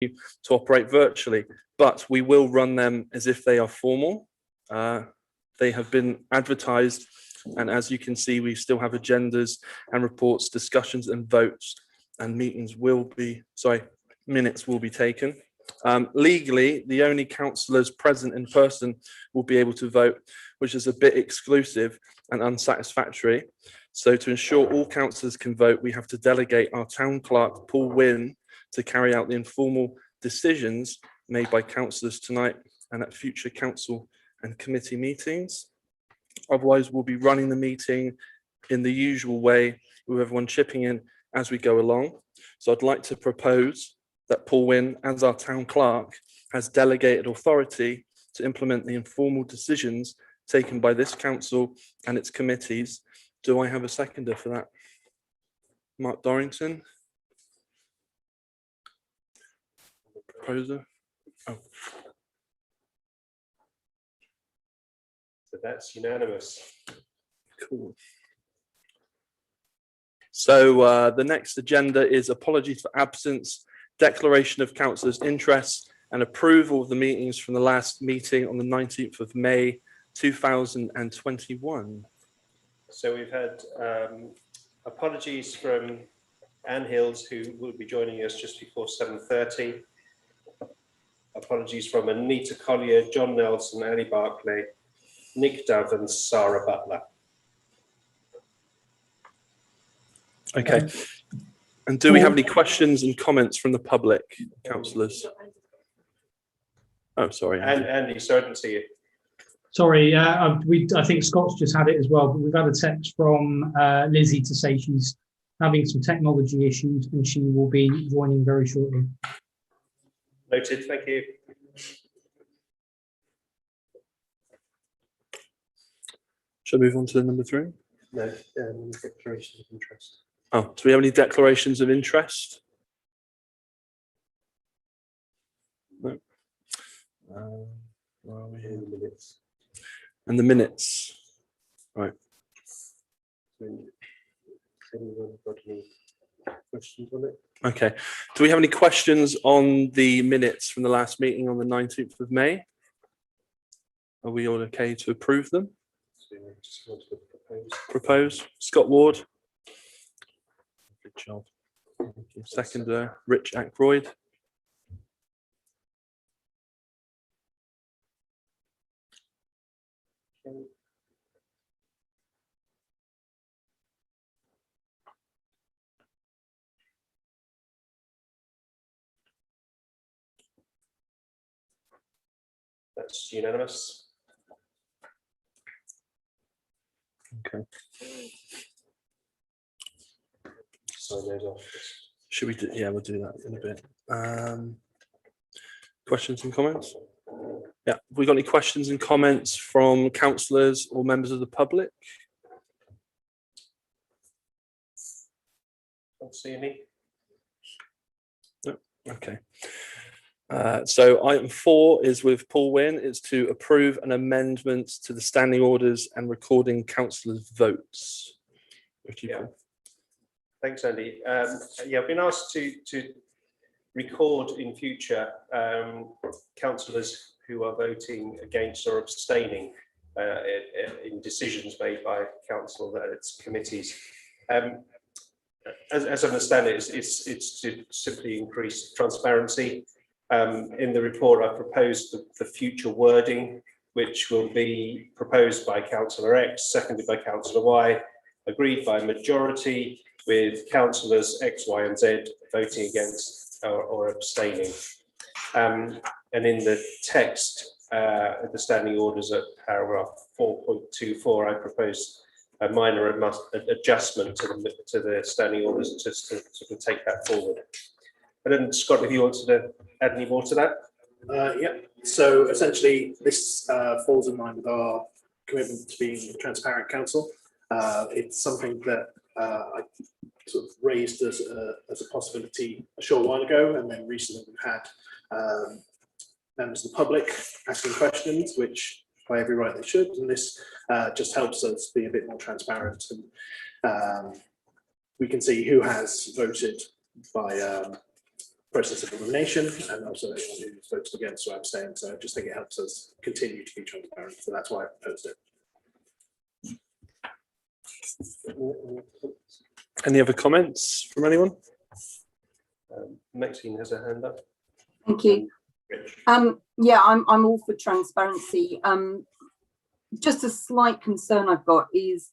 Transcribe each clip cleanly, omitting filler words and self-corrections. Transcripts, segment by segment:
to operate virtually, but we will run them as if they are formal. They have been advertised, and as you can see, we still have agendas and reports, discussions and votes, and minutes will be taken. Legally, the only councillors present in person will be able to vote, which is a bit exclusive and unsatisfactory. So to ensure all councillors can vote, we have to delegate our town clerk, Paul Wynne, to carry out the informal decisions made by councillors tonight and at future council and committee meetings. Otherwise, we'll be running the meeting in the usual way with everyone chipping in as we go along. So I'd like to propose that Paul Wynne, as our town clerk, has delegated authority to implement the informal decisions taken by this council and its committees. Do I have a seconder for that? Mark Dorrington. Proposer. Oh. So that's unanimous. Cool. So the next agenda is apologies for absence, declaration of councillors' interests and approval of the meetings from the last meeting on the 19th of May 2021. So we've had apologies from Anne Hills, who will be joining us just before 7:30. Apologies from Anita Collier, John Nelson, Annie Barclay, Nick Dove and Sarah Butler. Okay. And do we have any questions and comments from the public, councillors? Oh, sorry. Andy, sorry, I didn't see you. Sorry, I think Scott's just had it as well, but we've had a text from Lizzie to say she's having some technology issues and she will be joining very shortly. Noted, thank you. Shall we move on to number 3? No, declaration of interest. Oh, do we have any declarations of interest? No. Where are we here? In the minutes. And the minutes. Right. Anyone got any questions on it? Okay. Do we have any questions on the minutes from the last meeting on the 19th of May? Are we all okay to approve them? So I just want to Propose. Scott Ward. Good job. Thank you. Seconder, Rich Ackroyd. That's unanimous. Okay. Sign those off. Should we do? Yeah, we'll do that in a bit. Questions and comments? Yeah. Have we got any questions and comments from councillors or members of the public? Don't see any. No. Okay. So item 4 is with Paul Wynne. It's to approve an amendment to the standing orders and recording councillors' votes. Yeah. Thanks, Andy. Yeah, I've been asked to record in future councillors who are voting against or abstaining in decisions made by council and its committees. As I understand it, it's to simply increase transparency. In the report, I proposed the future wording, which will be proposed by Councillor X, seconded by Councillor Y, agreed by majority, with councillors X, Y and Z voting against or abstaining. And in the text, the standing orders at paragraph 4.24, I proposed a minor adjustment to the standing orders just to take that forward. And then, Scott, if you wanted to add any more to that? Yeah, so essentially this falls in line with our commitment to being a transparent council. It's something that I sort of raised as a possibility a short while ago, and then recently we've had members of the public asking questions, which by every right they should, and this just helps us be a bit more transparent, and we can see who has voted by process of elimination, and also anyone who votes against or abstain. So I just think it helps us continue to be transparent. So that's why I proposed it. Any other comments from anyone? Maxine has a hand up. Thank you. Yeah, I'm all for transparency. Just a slight concern I've got is,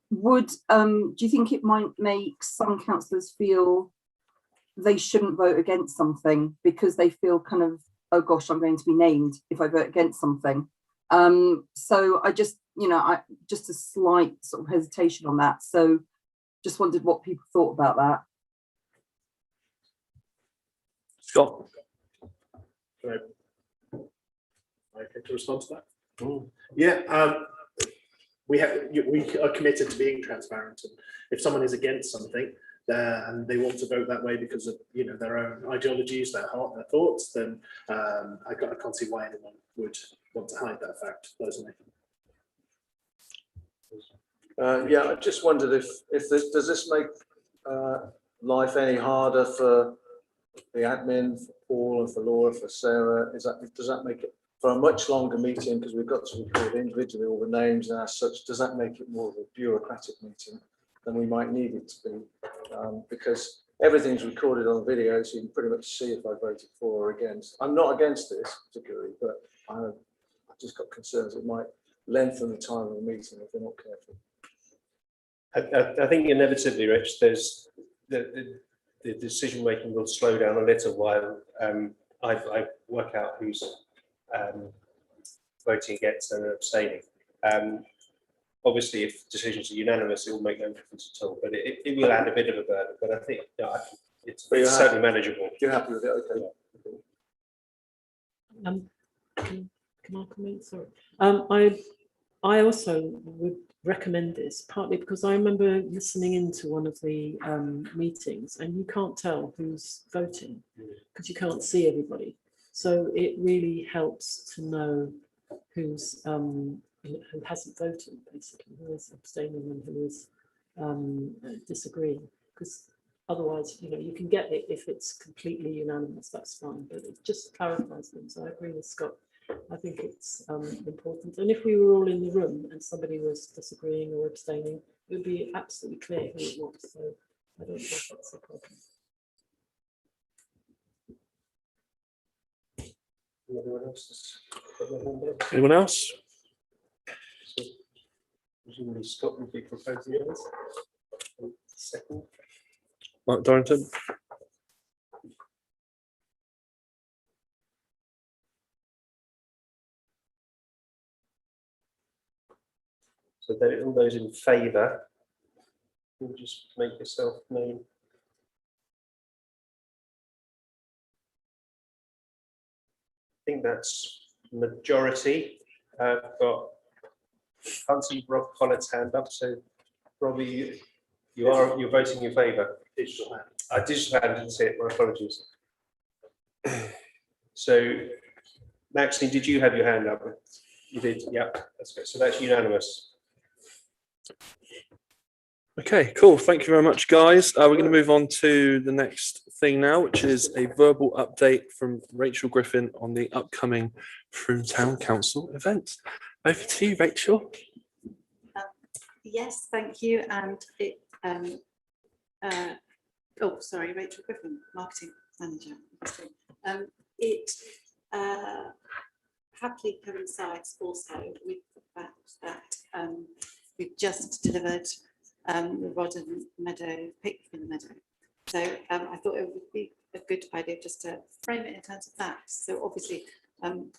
do you think it might make some councillors feel they shouldn't vote against something because they feel kind of, oh gosh, I'm going to be named if I vote against something? So I just, just a slight sort of hesitation on that. So just wondered what people thought about that. Scott? Can I to respond to that? Yeah, we are committed to being transparent, and if someone is against something and they want to vote that way because of their own ideologies, their heart, their thoughts, then I can't see why anyone would want to hide that fact personally. Yeah, I just wondered if does this make life any harder for the admin, for Paul, and for Laura, for Sarah? Does that make it for a much longer meeting, because we've got to record individually all the names and as such? Does that make it more of a bureaucratic meeting than we might need it to be? Because everything's recorded on video, so you can pretty much see if I voted for or against. I'm not against this particularly, but I've just got concerns it might lengthen the time of the meeting if we're not careful. I think inevitably, Rich, there's the decision making will slow down a little while I work out who's voting against and abstaining. Obviously, if decisions are unanimous, it will make no difference at all. But it will add a bit of a burden. But I think it's certainly manageable. You're happy with it? Okay. Can I comment? Sorry. I also would recommend this, partly because I remember listening into one of the meetings, and you can't tell who's voting because you can't see everybody. So it really helps to know who's who hasn't voted, basically, who is abstaining and who is disagreeing. Because otherwise, you can get it if it's completely unanimous. That's fine, but it just clarifies them. So I agree with Scott. I think it's important. And if we were all in the room and somebody was disagreeing or abstaining, it would be absolutely clear who it was. So I don't think that's a problem. Anyone else? So, presumably Scott would be proposing this. Second. Mark Dorrington? So all those in favour, you just make yourself known. I think that's majority. I've got, can't see Rob Collett's hand up, so Robbie, you're voting in favour. Digital hand. Digital hand, didn't see it. My apologies. So, Maxine, did you have your hand up? You did. Yeah, that's good. So that's unanimous. Okay, cool. Thank you very much, guys. We're going to move on to the next thing now, which is a verbal update from Rachel Griffin on the upcoming Frome Town Council event. Over to you, Rachel. Yes, thank you. And it, oh, sorry, Rachel Griffin, Marketing Manager. It happily coincides also with the fact that we've just delivered the Rodden Meadow picnic in the meadow. So I thought it would be a good idea just to frame it in terms of that. So obviously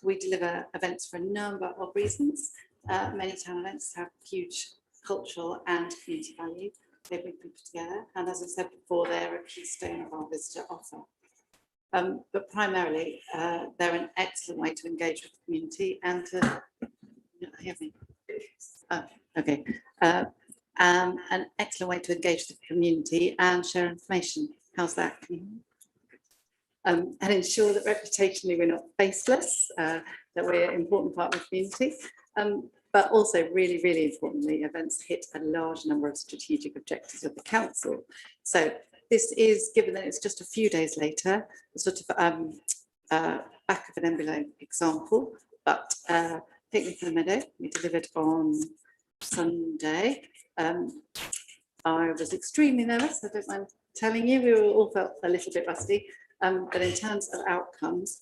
we deliver events for a number of reasons. Many town events have huge cultural and community value. They bring people together, and as I said before, they're a keystone of our visitor offer. But primarily, they're an excellent way to engage with the community and to hear me. Okay. An excellent way to engage the community and share information. How's that? And ensure that reputationally we're not faceless, that we're an important part of the community. But also really, really importantly, events hit a large number of strategic objectives of the council. So this is, given that it's just a few days later, a sort of back of an envelope example, but Picnic in the Meadow, we delivered on Sunday. I was extremely nervous, I don't mind telling you, we were all felt a little bit rusty, but in terms of outcomes,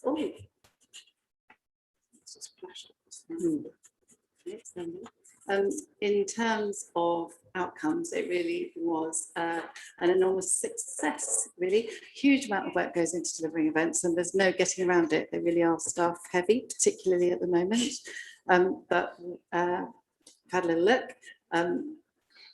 in terms of outcomes, it really was an enormous success, really. Huge amount of work goes into delivering events and there's no getting around it. They really are staff heavy, particularly at the moment. But had a little look.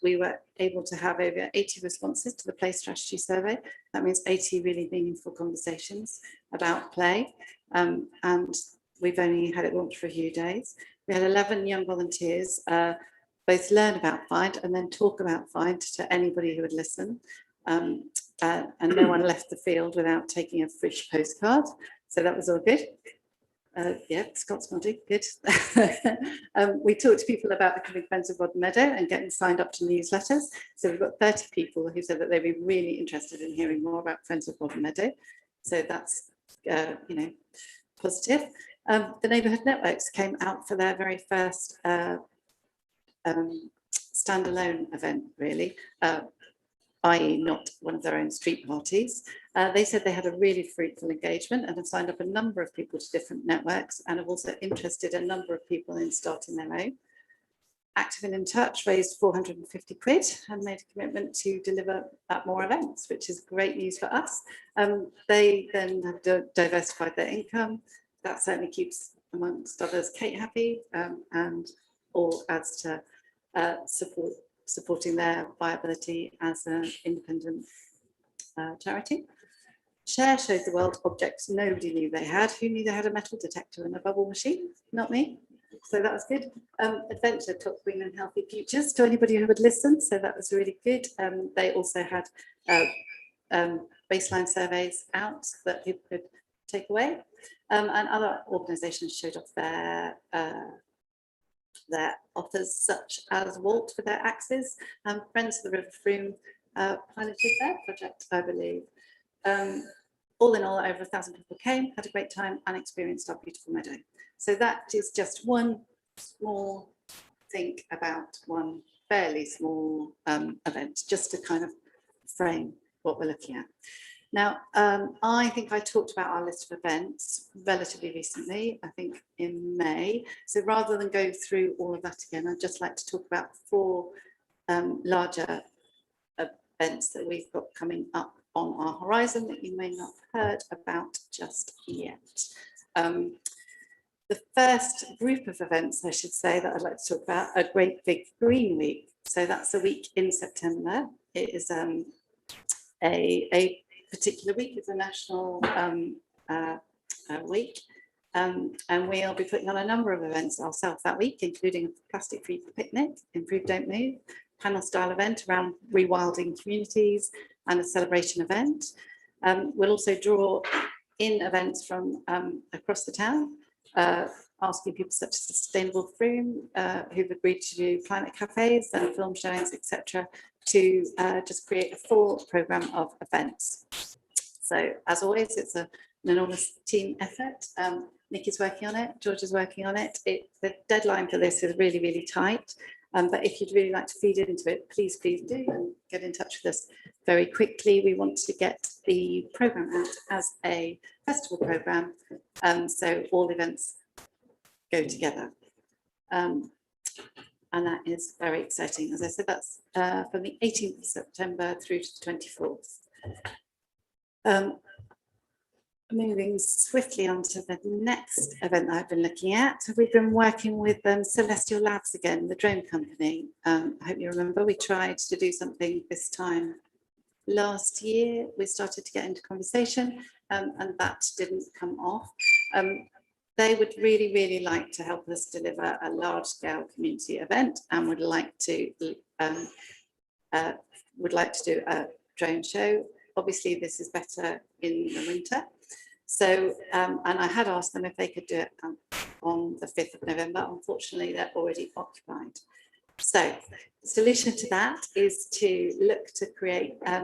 We were able to have over 80 responses to the play strategy survey. That means 80 really meaningful conversations about play. And we've only had it launched for a few days. We had 11 young volunteers both learn about Find and then talk about Find to anybody who would listen. And no one left the field without taking a Fridge postcard. So that was all good. Yeah, Scott's nodding, good. We talked to people about becoming friends of Rodden Meadow and getting signed up to newsletters. So we've got 30 people who said that they'd be really interested in hearing more about Friends of Rodden Meadow. So that's, you know, positive. The neighbourhood networks came out for their very first standalone event, really, i.e. not one of their own street parties. They said they had a really fruitful engagement and have signed up a number of people to different networks and have also interested a number of people in starting their own. Active and in Touch raised 450 quid and made a commitment to deliver at more events, which is great news for us. They then have diversified their income. That certainly keeps, amongst others, Kate happy and all adds to supporting their viability as an independent charity. Share showed the world objects nobody knew they had. Who knew they had a metal detector and a bubble machine? Not me. So that was good. Adventure took Green and Healthy Futures to anybody who would listen. So that was really good. They also had baseline surveys out that people could take away. And other organisations showed off their offers, such as Walt with their axes, and Friends of the River Frome piloted their project, I believe. All in all, over 1,000 people came, had a great time and experienced our beautiful meadow. So that is just one small think about one fairly small event, just to kind of frame what we're looking at. Now, I think I talked about our list of events relatively recently, I think in May. So rather than go through all of that again, I'd just like to talk about 4 larger events that we've got coming up on our horizon that you may not have heard about just yet. The first group of events, I should say, that I'd like to talk about, a Great Big Green Week. So that's a week in September. It is a particular week. It's a national week. And we'll be putting on a number of events ourselves that week, including a plastic-free picnic, Improve Don't Move, panel-style event around rewilding communities, and a celebration event. We'll also draw in events from across the town, asking people such as Sustainable Frome, who've agreed to do climate cafes and film showings, etc., to just create a full programme of events. So as always, it's an enormous team effort. Nick is working on it, George is working on it. The deadline for this is really, really tight. But if you'd really like to feed into it, please do and get in touch with us very quickly. We want to get the programme out as a festival programme, so all events go together. And that is very exciting. As I said, that's from the 18th of September through to the 24th. Moving swiftly on to the next event that I've been looking at. We've been working with Celestial Labs again, the drone company. I hope you remember we tried to do something this time last year. We started to get into conversation and that didn't come off. They would really, really like to help us deliver a large-scale community event and would like to do a drone show. Obviously, this is better in the winter. So, and I had asked them if they could do it on the 5th of November. Unfortunately, they're already occupied. So the solution to that is to look to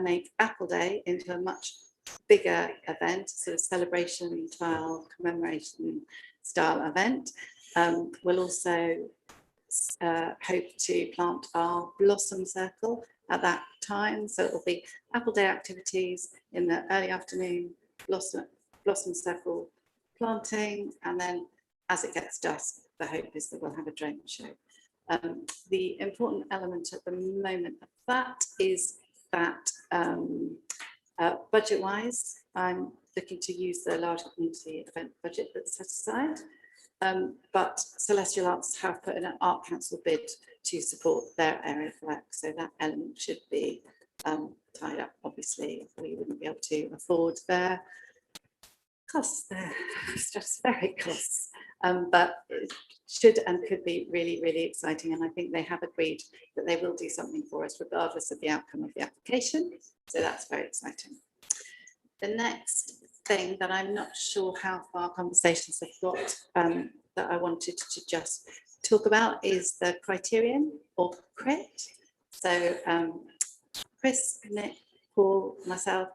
make Apple Day into a much bigger event, sort of celebration style, commemoration style event. We'll also hope to plant our blossom circle at that time. So it will be Apple Day activities in the early afternoon, blossom circle planting, and then as it gets dusk, the hope is that we'll have a drone show. The important element at the moment of that is that budget-wise, I'm looking to use the large community event budget that's set aside. But Celestial Arts have put in an Art Council bid to support their area of work. So that element should be tied up. Obviously, we wouldn't be able to afford their costs, their stratospheric costs. But it should and could be really, really exciting. And I think they have agreed that they will do something for us regardless of the outcome of the application. So that's very exciting. The next thing that I'm not sure how far conversations have got that I wanted to just talk about is the criterion or crit. So Chris, Nick, Paul, myself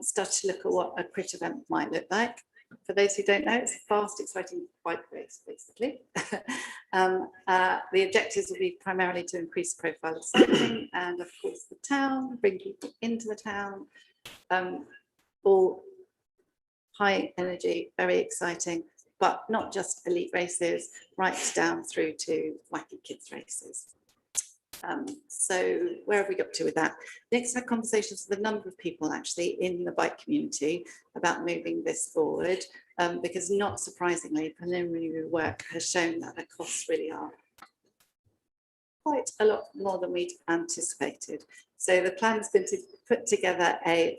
started to look at what a crit event might look like. For those who don't know, it's a fast, exciting bike race, basically. The objectives will be primarily to increase the profile of cycling and, of course, the town, bring people into the town. All high energy, very exciting, but not just elite races, right down through to wacky kids races. So where have we got to with that? Next, had conversations with a number of people actually in the bike community about moving this forward, because not surprisingly, preliminary work has shown that the costs really are quite a lot more than we'd anticipated. So the plan has been to put together a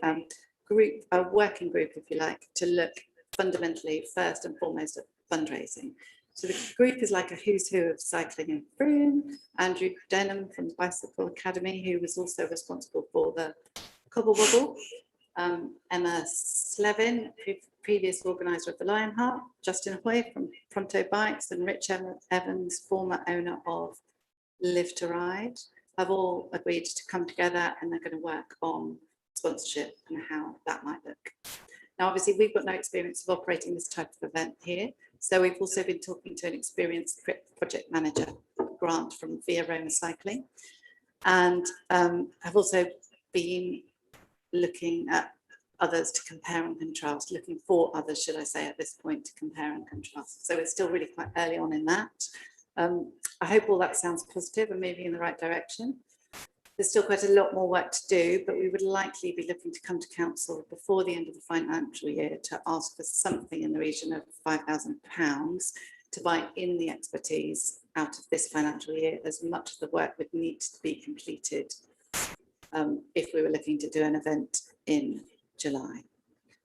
working group, if you like, to look fundamentally first and foremost at fundraising. So the group is like a who's who of cycling in Frome. Andrew Denham from the Bicycle Academy, who was also responsible for the Cobble Wobble. Emma Slevin, previous organiser of the Lionheart. Justin Hoy from Pronto Bikes, and Rich Evans, former owner of Live to Ride, have all agreed to come together, and they're going to work on sponsorship and how that might look. Now, obviously, we've got no experience of operating this type of event here. So we've also been talking to an experienced project manager, Grant from Via Roma Cycling, and have also been looking at others to compare and contrast, looking for others, should I say, at this point to compare and contrast. So it's still really quite early on in that. I hope all that sounds positive and moving in the right direction. There's still quite a lot more work to do, but we would likely be looking to come to council before the end of the financial year to ask for something in the region of £5,000 to buy in the expertise out of this financial year, as much of the work would need to be completed if we were looking to do an event in July.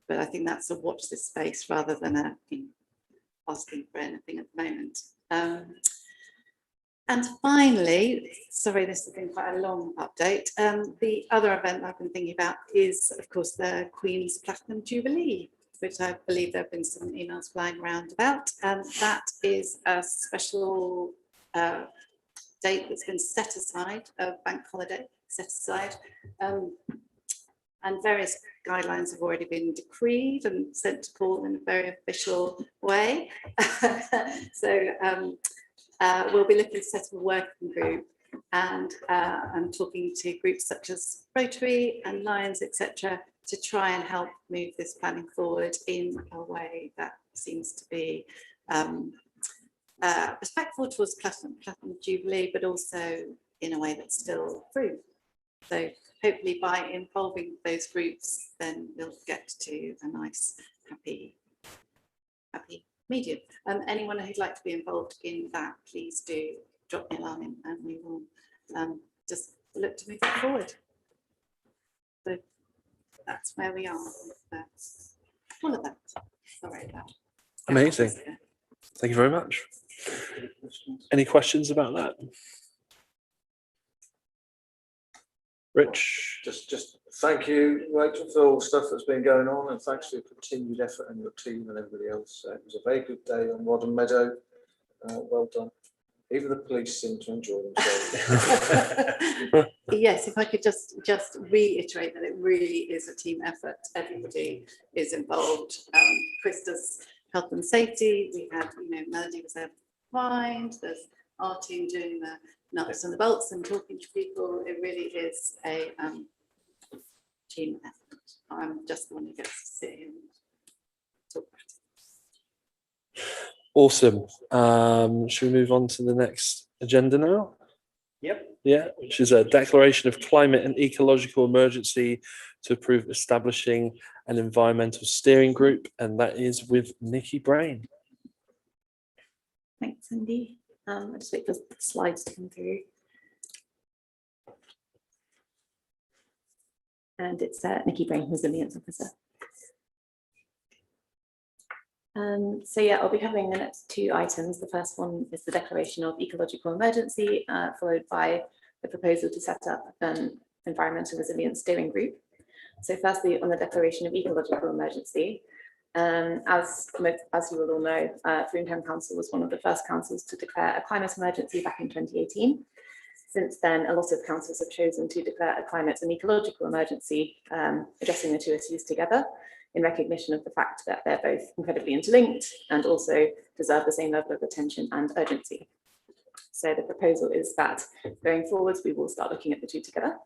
But I think that's a watch this space rather than asking for anything at the moment. And finally, sorry, this has been quite a long update. The other event I've been thinking about is, of course, the Queen's Platinum Jubilee, which I believe there have been some emails flying around about. And that is a special date that's been set aside, a bank holiday set aside. And various guidelines have already been decreed and sent to Paul in a very official way. So we'll be looking to set up a working group, and I'm talking to groups such as Rotary and Lions, etc., to try and help move this planning forward in a way that seems to be respectful towards Platinum Jubilee, but also in a way that's still true. So hopefully by involving those groups, then we'll get to a nice, happy medium. Anyone who'd like to be involved in that, please do drop me a line and we will just look to move it forward. So that's where we are with all of that. Sorry about that. Amazing. Thank you very much. Any questions about that? Rich? Just thank you, Rachel, for all the stuff that's been going on, and thanks for your continued effort and your team and everybody else. It was a very good day on Rodham Meadow. Well done. Even the police seem to enjoy themselves. Yes, if I could just reiterate that it really is a team effort. Everybody is involved. Chris does health and safety. We had, Melody was there behind. There's our team doing the nuts and the bolts and talking to people. It really is a team effort. I'm just the one who gets to sit here and talk about it. Awesome. Should we move on to the next agenda now? Yep. Yeah, which is a declaration of climate and ecological emergency to approve establishing an environmental steering group, and that is with Nikki Brain. Thanks, Cindy. I'll just wait for the slides to come through. And it's Nikki Brain, Resilience Officer. So yeah, I'll be covering the next two items. The first one is the declaration of ecological emergency, followed by the proposal to set up an environmental resilience steering group. So firstly, on the declaration of ecological emergency, as you will all know, Frome Town Council was one of the first councils to declare a climate emergency back in 2018. Since then, a lot of councils have chosen to declare a climate and ecological emergency, addressing the two issues together, in recognition of the fact that they're both incredibly interlinked and also deserve the same level of attention and urgency. So the proposal is that going forwards, we will start looking at the two together.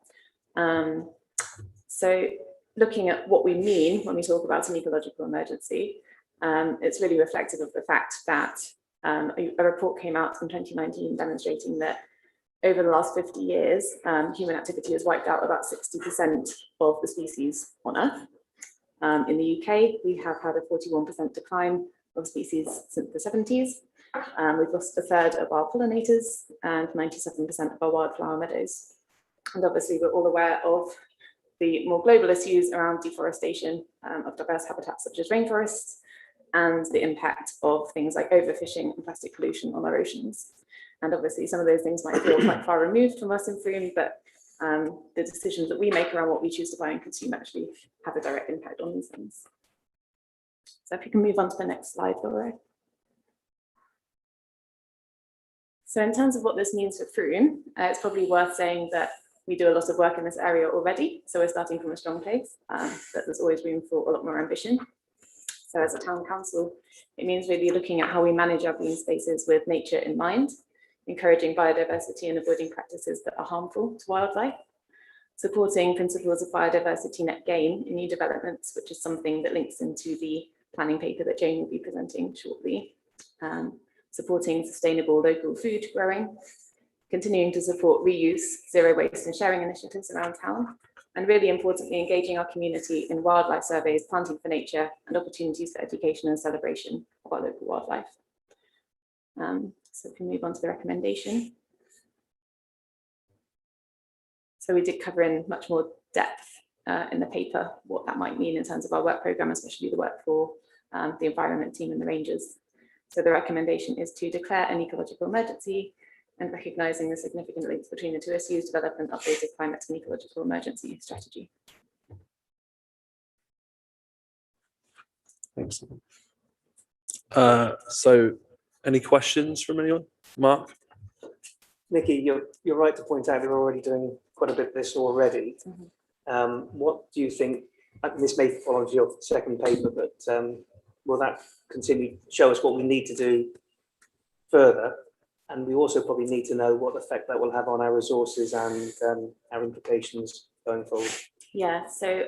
So looking at what we mean when we talk about an ecological emergency, it's really reflective of the fact that a report came out in 2019 demonstrating that over the last 50 years, human activity has wiped out about 60% of the species on Earth. In the UK, we have had a 41% decline of species since the 70s. We've lost a third of our pollinators and 97% of our wildflower meadows. And obviously, we're all aware of the more global issues around deforestation of diverse habitats such as rainforests and the impact of things like overfishing and plastic pollution on our oceans. And obviously, some of those things might feel quite far removed from us in Frome, but the decisions that we make around what we choose to buy and consume actually have a direct impact on these things. So if you can move on to the next slide, Laura. So in terms of what this means for Frome, it's probably worth saying that we do a lot of work in this area already. So we're starting from a strong place, but there's always room for a lot more ambition. So as a town council, it means really looking at how we manage our green spaces with nature in mind, encouraging biodiversity and avoiding practices that are harmful to wildlife, supporting principles of biodiversity net gain in new developments, which is something that links into the planning paper that Jane will be presenting shortly, supporting sustainable local food growing, continuing to support reuse, zero waste and sharing initiatives around town, and really importantly, engaging our community in wildlife surveys, planting for nature, and opportunities for education and celebration of our local wildlife. So we can move on to the recommendation. So we did cover in much more depth in the paper what that might mean in terms of our work programme, especially the work for the environment team and the rangers. So the recommendation is to declare an ecological emergency and recognising the significant links between the two issues, develop an updated climate and ecological emergency strategy. Thanks. So any questions from anyone? Mark? Nikki, you're right to point out we're already doing quite a bit of this already. What do you think, and this may fall into your second paper, but will that continue to show us what we need to do further? And we also probably need to know what effect that will have on our resources and our implications going forward. Yeah, so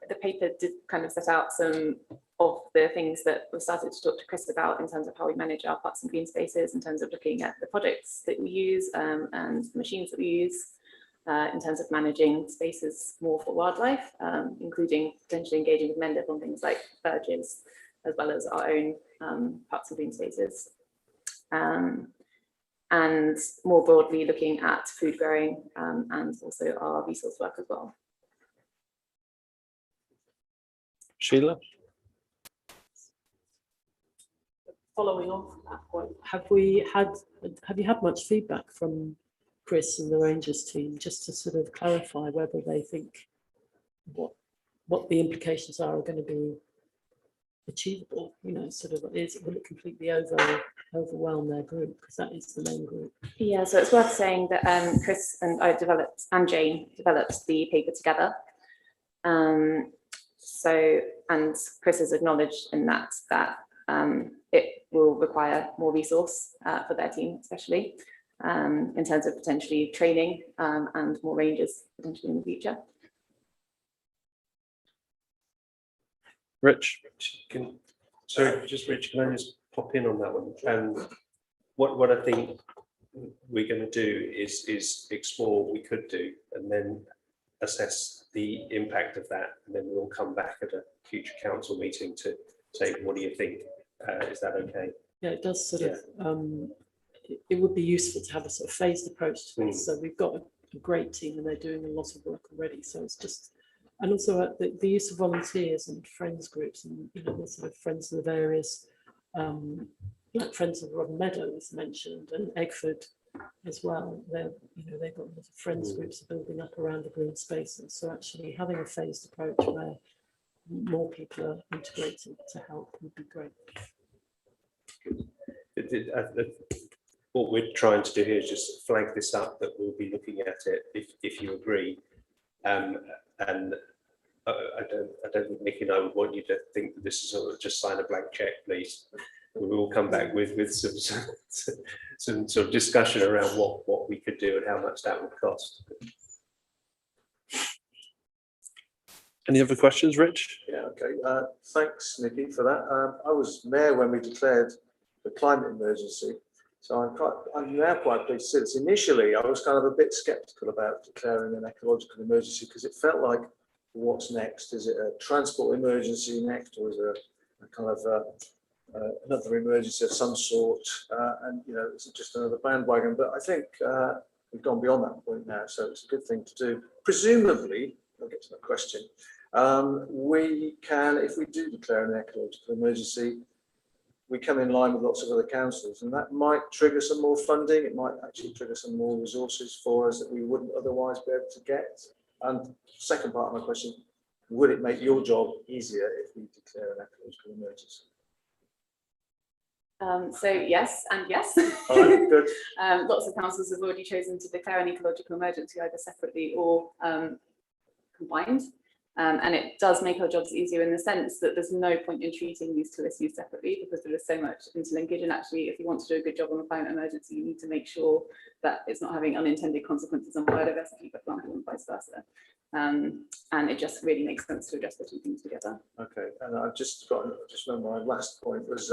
the paper did kind of set out some of the things that we started to talk to Chris about in terms of how we manage our parks and green spaces, in terms of looking at the products that we use and the machines that we use, in terms of managing spaces more for wildlife, including potentially engaging with Mendip on things like verges, as well as our own parks and green spaces. And more broadly looking at food growing and also our resource work as well. Sheila? Following on from that point, have you had much feedback from Chris and the Rangers team, just to sort of clarify whether they think what the implications are going to be achievable? You know, sort of will it completely overwhelm their group, because that is the main group. Yeah, so it's worth saying that Chris and Jane developed the paper together. And Chris has acknowledged in that it will require more resource for their team, especially in terms of potentially training and more rangers potentially in the future. Rich? Rich, can I just pop in on that one? What I think we're going to do is explore what we could do and then assess the impact of that, and then we'll come back at a future council meeting to say, what do you think? Is that okay? Yeah, it does sort of, it would be useful to have a sort of phased approach to this. So we've got a great team and they're doing a lot of work already. So it's just, and also the use of volunteers and friends groups, and the sort of friends of the various, like Friends of Rodden Meadow was mentioned, and Eggford as well. They've got a lot of friends groups building up around the green spaces. So actually having a phased approach where more people are integrated to help would be great. What we're trying to do here is just flag this up, that we'll be looking at it if you agree. And I don't think Nicky and I would want you to think that this is sort of just sign a blank check, please. We will come back with some sort of discussion around what we could do and how much that would cost. Any other questions, Rich? Yeah, okay. Thanks, Nicky, for that. I was mayor when we declared the climate emergency, so I'm now quite pleased to see this. Initially, I was kind of a bit sceptical about declaring an ecological emergency because it felt like, what's next? Is it a transport emergency next, or is it a kind of another emergency of some sort? And it's just another bandwagon. But I think we've gone beyond that point now, so it's a good thing to do. Presumably, I'll get to that question. We can, if we do declare an ecological emergency, we come in line with lots of other councils, and that might trigger some more funding. It might actually trigger some more resources for us that we wouldn't otherwise be able to get. And second part of my question, would it make your job easier if we declare an ecological emergency? So yes and yes. All right, good. Lots of councils have already chosen to declare an ecological emergency either separately or combined. And it does make our jobs easier in the sense that there's no point in treating these two issues separately, because there is so much interlinkage. And actually, if you want to do a good job on the climate emergency, you need to make sure that it's not having unintended consequences on biodiversity, for example, and vice versa. And it just really makes sense to address the two things together. Okay, and I just remember my last point was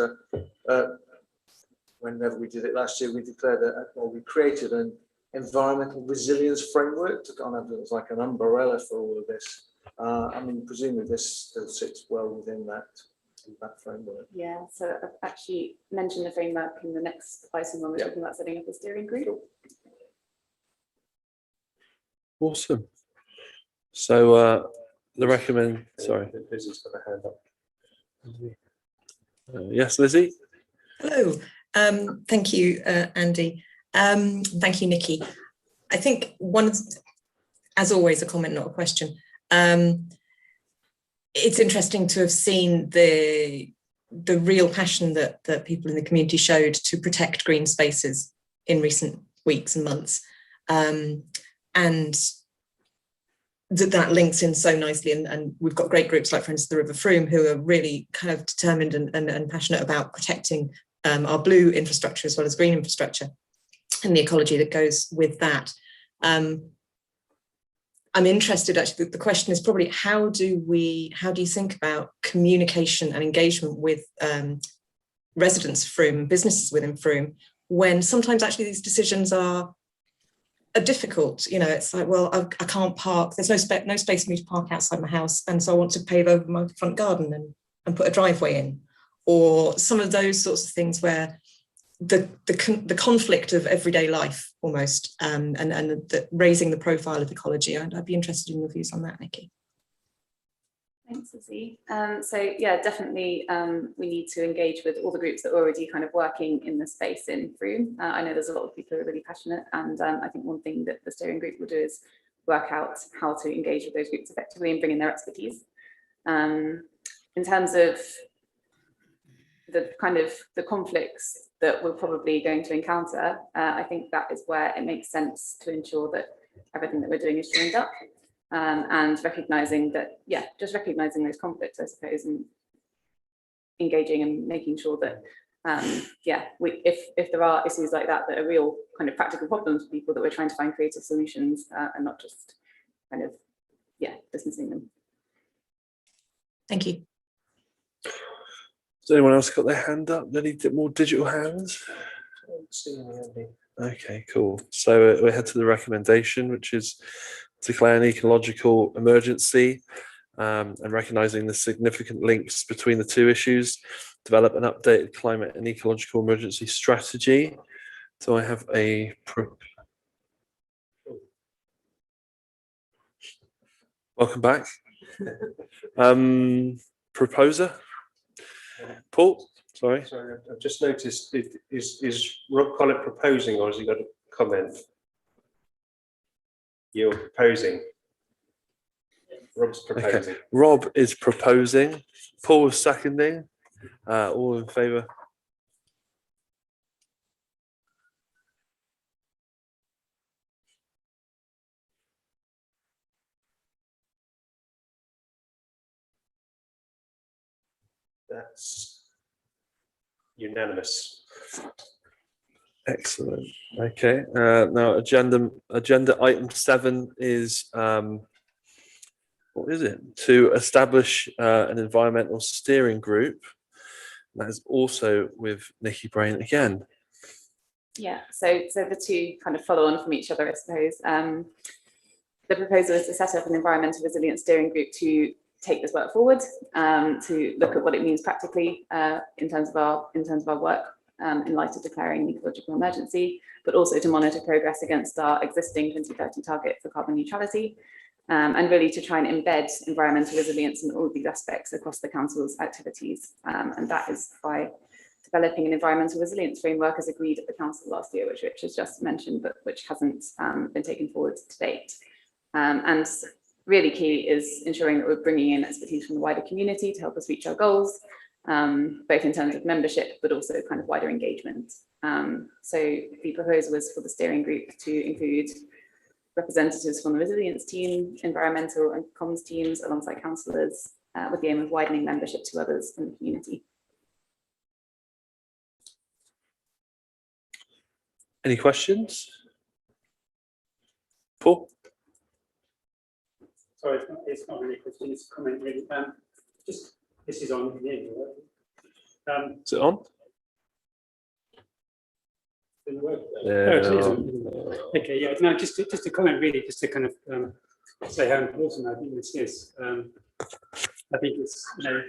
whenever we did it last year, we declared we created an environmental resilience framework to kind of, it was like an umbrella for all of this. I mean, presumably this still sits well within that framework. Yeah, so I've actually mentioned the framework in the next item when we're talking about setting up a steering group. Cool. Awesome. So sorry. Lizzie's got a hand up. Yes, Lizzie? Hello. Thank you, Andy. Thank you, Nicky. I think as always, a comment, not a question. It's interesting to have seen the real passion that people in the community showed to protect green spaces in recent weeks and months. And that links in so nicely. And we've got great groups like Friends of the River Frome who are really kind of determined and passionate about protecting our blue infrastructure as well as green infrastructure and the ecology that goes with that. I'm interested, actually, the question is probably how do you think about communication and engagement with residents of Frome, businesses within Frome, when sometimes actually these decisions are difficult? It's like, well, I can't park, there's no space for me to park outside my house, and so I want to pave over my front garden and put a driveway in, or some of those sorts of things where the conflict of everyday life almost, and raising the profile of ecology. I'd be interested in your views on that, Nicky. Thanks, Lizzie. So yeah, definitely we need to engage with all the groups that are already kind of working in the space in Frome. I know there's a lot of people who are really passionate, and I think one thing that the steering group will do is work out how to engage with those groups effectively and bring in their expertise. In terms of the kind of the conflicts that we're probably going to encounter, I think that is where it makes sense to ensure that everything that we're doing is joined up, and recognizing that, yeah, just recognizing those conflicts, I suppose, and engaging and making sure that, yeah, if there are issues like that that are real kind of practical problems for people, that we're trying to find creative solutions, and not just kind of, yeah, dismissing them. Thank you. Has anyone else got their hand up? Any more digital hands? Okay, cool. So we head to the recommendation, which is declare an ecological emergency, and recognizing the significant links between the two issues, develop an updated climate and ecological emergency strategy. So I have a welcome back. Proposer, Paul. Sorry, I've just noticed, is Rob Collett proposing, or has he got a comment? You're proposing. Rob's proposing. Okay. Rob is proposing. Paul is seconding. All in favour? That's unanimous. Excellent. Okay. Now, agenda item 7 is what is it? To establish an environmental steering group. That is also with Nikki Brain again. Yeah, so the two kind of follow on from each other, I suppose. The proposal is to set up an environmental resilience steering group to take this work forward, to look at what it means practically in terms of our work in light of declaring an ecological emergency, but also to monitor progress against our existing 2030 target for carbon neutrality, and really to try and embed environmental resilience in all of these aspects across the council's activities. And that is by developing an environmental resilience framework as agreed at the council last year, which Rich has just mentioned, but which hasn't been taken forward to date. And really key is ensuring that we're bringing in expertise from the wider community to help us reach our goals, both in terms of membership, but also kind of wider engagement. So the proposal was for the steering group to include representatives from the resilience team, environmental and comms teams, alongside councillors, with the aim of widening membership to others in the community. Any questions? Paul? Sorry, it's not really a question, it's a comment really. Just, this is on here. Is it on? Okay, yeah, no, just a comment really, just to kind of say how important I think this is. I think it's, you know,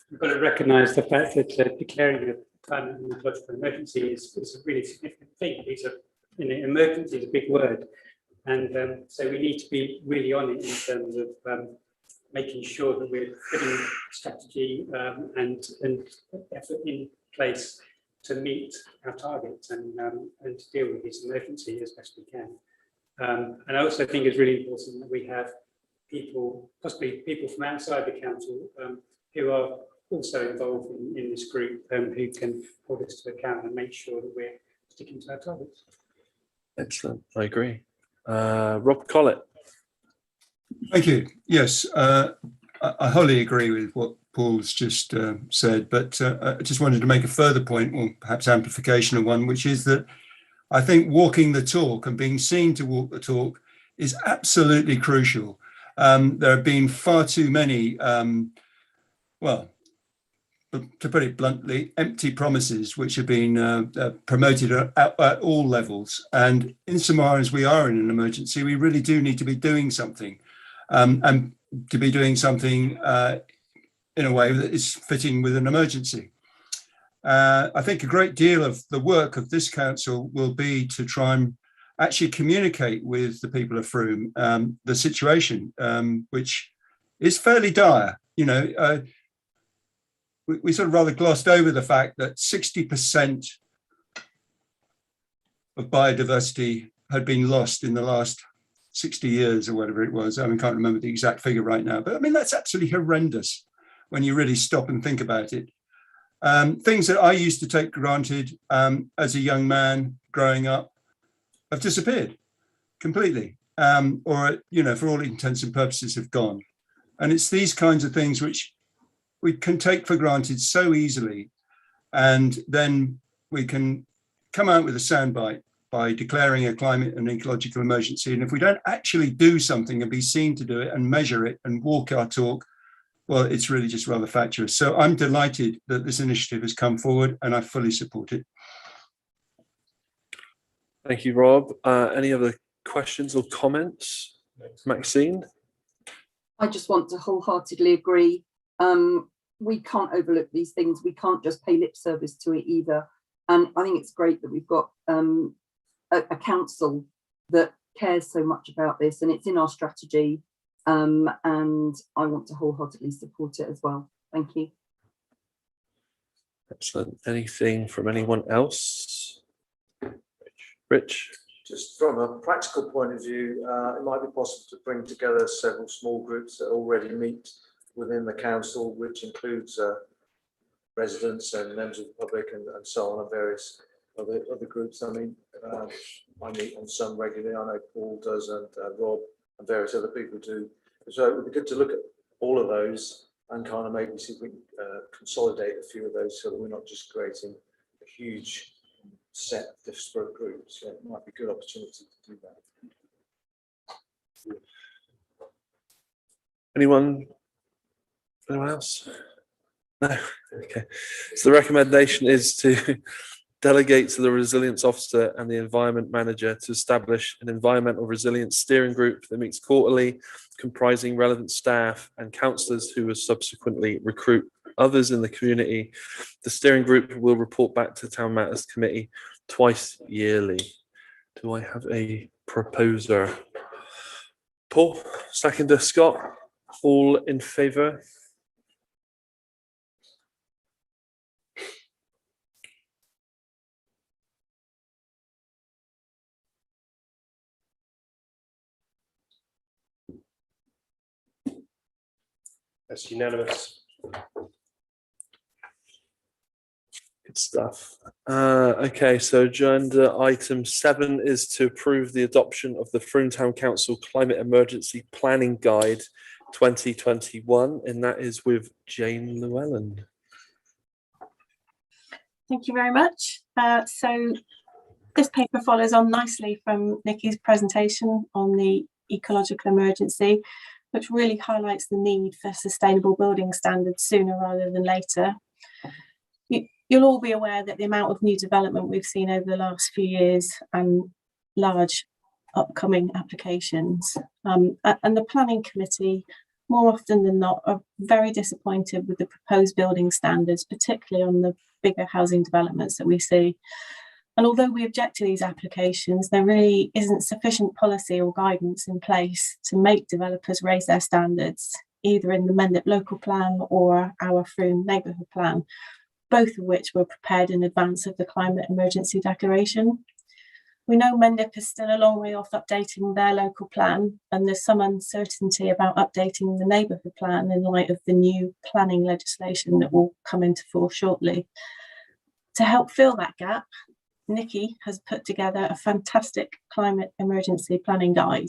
you've got to recognise the fact that declaring a climate and ecological emergency is a really significant thing. These are, you know, emergency is a big word, and so we need to be really on it in terms of making sure that we're putting strategy and effort in place to meet our targets and to deal with this emergency as best we can. And I also think it's really important that we have people, possibly people from outside the council, who are also involved in this group, who can hold us to account and make sure that we're sticking to our targets. Excellent, I agree. Rob Collett. Thank you. Yes, I wholly agree with what Paul's just said, but I just wanted to make a further point, or perhaps amplification of one, which is that I think walking the talk and being seen to walk the talk is absolutely crucial. There have been far too many, well, to put it bluntly, empty promises which have been promoted at all levels. And insofar as we are in an emergency, we really do need to be doing something, and to be doing something in a way that is fitting with an emergency. I think a great deal of the work of this council will be to try and actually communicate with the people of Frome the situation, which is fairly dire. You know, we sort of rather glossed over the fact that 60% of biodiversity had been lost in the last 60 years or whatever it was. I mean, can't remember the exact figure right now, but I mean, that's absolutely horrendous when you really stop and think about it. Things that I used to take for granted as a young man growing up have disappeared completely, or, you know, for all intents and purposes have gone. And it's these kinds of things which we can take for granted so easily. And then we can come out with a soundbite by declaring a climate and ecological emergency. And if we don't actually do something and be seen to do it and measure it and walk our talk, well, it's really just rather fatuous. So I'm delighted that this initiative has come forward and I fully support it. Thank you, Rob. Any other questions or comments? Maxine? I just want to wholeheartedly agree. We can't overlook these things. We can't just pay lip service to it either. And I think it's great that we've got a council that cares so much about this, and it's in our strategy. And I want to wholeheartedly support it as well. Thank you. Excellent. Anything from anyone else? Rich? Just from a practical point of view, it might be possible to bring together several small groups that already meet within the council, which includes residents and members of the public and so on, and various other groups. I mean, I meet on some regularly. I know Paul does, and Rob and various other people do. So it would be good to look at all of those and kind of maybe see if we can consolidate a few of those so that we're not just creating a huge set of disparate groups. So it might be a good opportunity to do that. Anyone else? No. Okay. So the recommendation is to delegate to the Resilience Officer and the Environment Manager to establish an environmental resilience steering group that meets quarterly, comprising relevant staff and councillors who will subsequently recruit others in the community. The steering group will report back to Town Matters Committee twice yearly. Do I have a proposer? Paul, seconder, Scott, all in favour? That's unanimous. Good stuff. Okay, so agenda item 7 is to approve the adoption of the Frome Town Council Climate Emergency Planning Guide 2021, and that is with Jane Llewellyn. Thank you very much. So this paper follows on nicely from Nikki's presentation on the ecological emergency, which really highlights the need for sustainable building standards sooner rather than later. You'll all be aware that the amount of new development we've seen over the last few years and large upcoming applications. And the planning committee, more often than not, are very disappointed with the proposed building standards, particularly on the bigger housing developments that we see. And although we object to these applications, there really isn't sufficient policy or guidance in place to make developers raise their standards, either in the Mendip local plan or our Frome neighbourhood plan, both of which were prepared in advance of the climate emergency declaration. We know Mendip is still a long way off updating their local plan, and there's some uncertainty about updating the neighbourhood plan in light of the new planning legislation that will come into force shortly. To help fill that gap, Nikki has put together a fantastic climate emergency planning guide.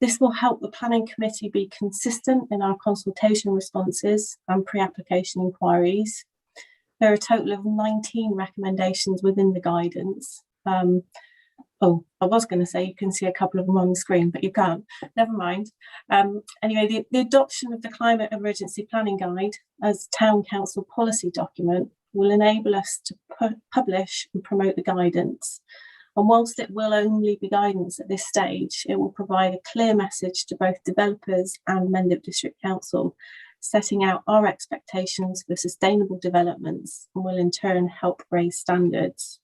This will help the planning committee be consistent in our consultation responses and pre-application inquiries. There are a total of 19 recommendations within the guidance. Oh, I was going to say you can see a couple of them on the screen, but you can't. Never mind. Anyway, the adoption of the Climate Emergency Planning Guide as Town Council policy document will enable us to publish and promote the guidance. And whilst it will only be guidance at this stage, it will provide a clear message to both developers and Mendip District Council, setting out our expectations for sustainable developments, and will in turn help raise standards.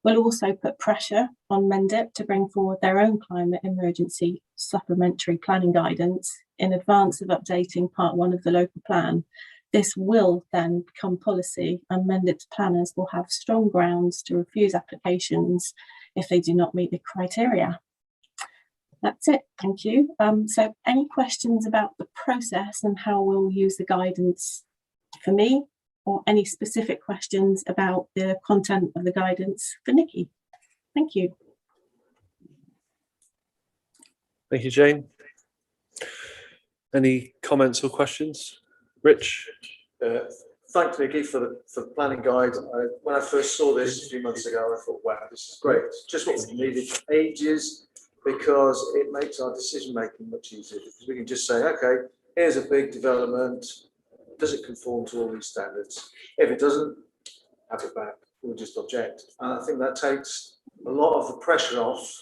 We'll also put pressure on Mendip to bring forward their own climate emergency supplementary planning guidance in advance of updating part 1 of the local plan. This will then become policy, and Mendip's planners will have strong grounds to refuse applications if they do not meet the criteria. That's it, thank you. So any questions about the process and how we'll use the guidance? For me, or any specific questions about the content of the guidance for Nikki. Thank you. Thank you, Jane. Any comments or questions? Rich? Thanks, Nikki, for the planning guide. When I first saw this a few months ago, I thought, wow, this is great. It's just what we needed for ages, because it makes our decision making much easier. Because we can just say, okay, here's a big development. Does it conform to all these standards? If it doesn't, have it back. We'll just object. And I think that takes a lot of the pressure off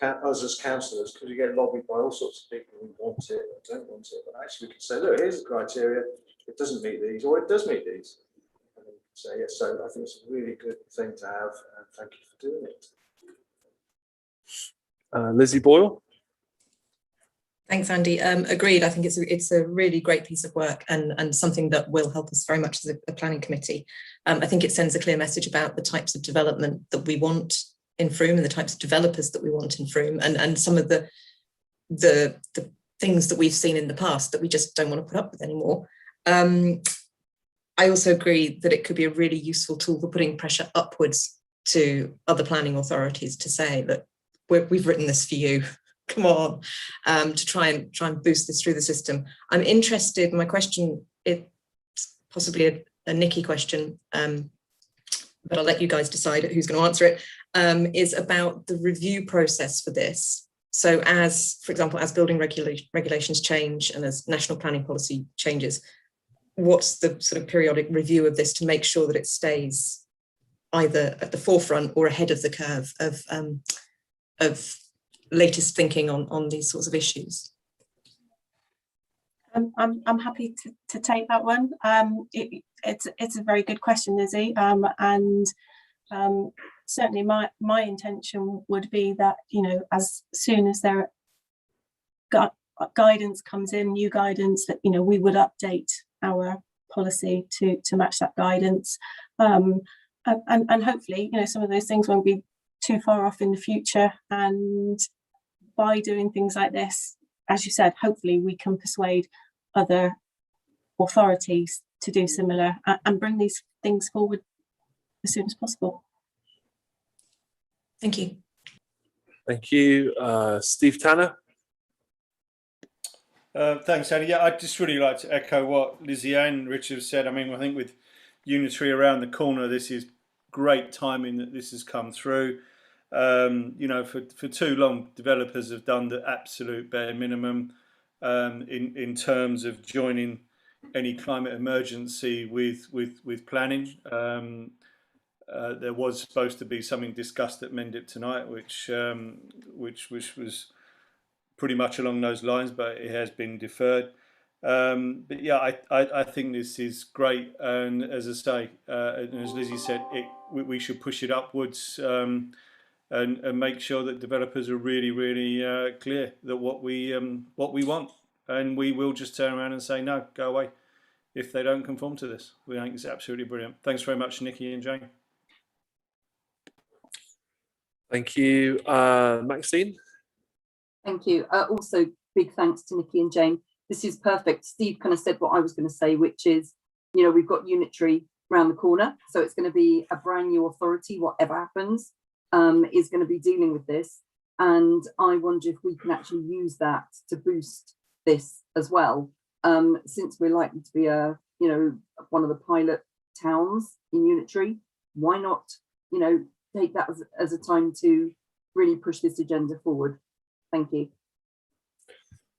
us as councillors, because we get lobbied by all sorts of people who want it or don't want it. But actually, we can say, look, here's the criteria. It doesn't meet these, or it does meet these. And then say yes. So I think it's a really good thing to have, and thank you for doing it. Lizzie Boyle? Thanks, Andy. Agreed. I think it's a really great piece of work, and something that will help us very much as a planning committee. I think it sends a clear message about the types of development that we want in Frome and the types of developers that we want in Frome, and some of the things that we've seen in the past that we just don't want to put up with anymore. I also agree that it could be a really useful tool for putting pressure upwards to other planning authorities to say that we've written this for you. Come on, to try and boost this through the system. I'm interested. My question, it's possibly a Nikki question, but I'll let you guys decide who's going to answer it. Is about the review process for this. So, as for example, as building regulations change and as national planning policy changes, what's the sort of periodic review of this to make sure that it stays either at the forefront or ahead of the curve of latest thinking on these sorts of issues? I'm happy to take that one. It's a very good question, Lizzie, and certainly my intention would be that, you know, as soon as there guidance comes in, new guidance, that, you know, we would update our policy to match that guidance, and hopefully, you know, some of those things won't be too far off in the future. And by doing things like this, as you said, hopefully we can persuade other authorities to do similar and bring these things forward as soon as possible. Thank you. Thank you. Steve Tanner? Thanks, Andy. Yeah, I'd just really like to echo what Lizzie and Richard said. I mean, I think with Unitary around the corner, this is great timing that this has come through. You know, for too long, developers have done the absolute bare minimum in terms of joining any climate emergency with planning. There was supposed to be something discussed at Mendip tonight, which was pretty much along those lines, but it has been deferred. But yeah, I think this is great, and as I say, and as Lizzie said, we should push it upwards. And make sure that developers are really clear that what we want, and we will just turn around and say no, go away if they don't conform to this. We think it's absolutely brilliant. Thanks very much, Nikki and Jane. Thank you, Maxine. Thank you. Also, big thanks to Nikki and Jane. This is perfect. Steve kind of said what I was going to say, which is, you know, we've got Unitary around the corner, so it's going to be a brand new authority, whatever happens. Is going to be dealing with this, and I wonder if we can actually use that to boost this as well, since we're likely to be one of the pilot towns in Unitary. Why not, you know, take that as a time to really push this agenda forward? Thank you.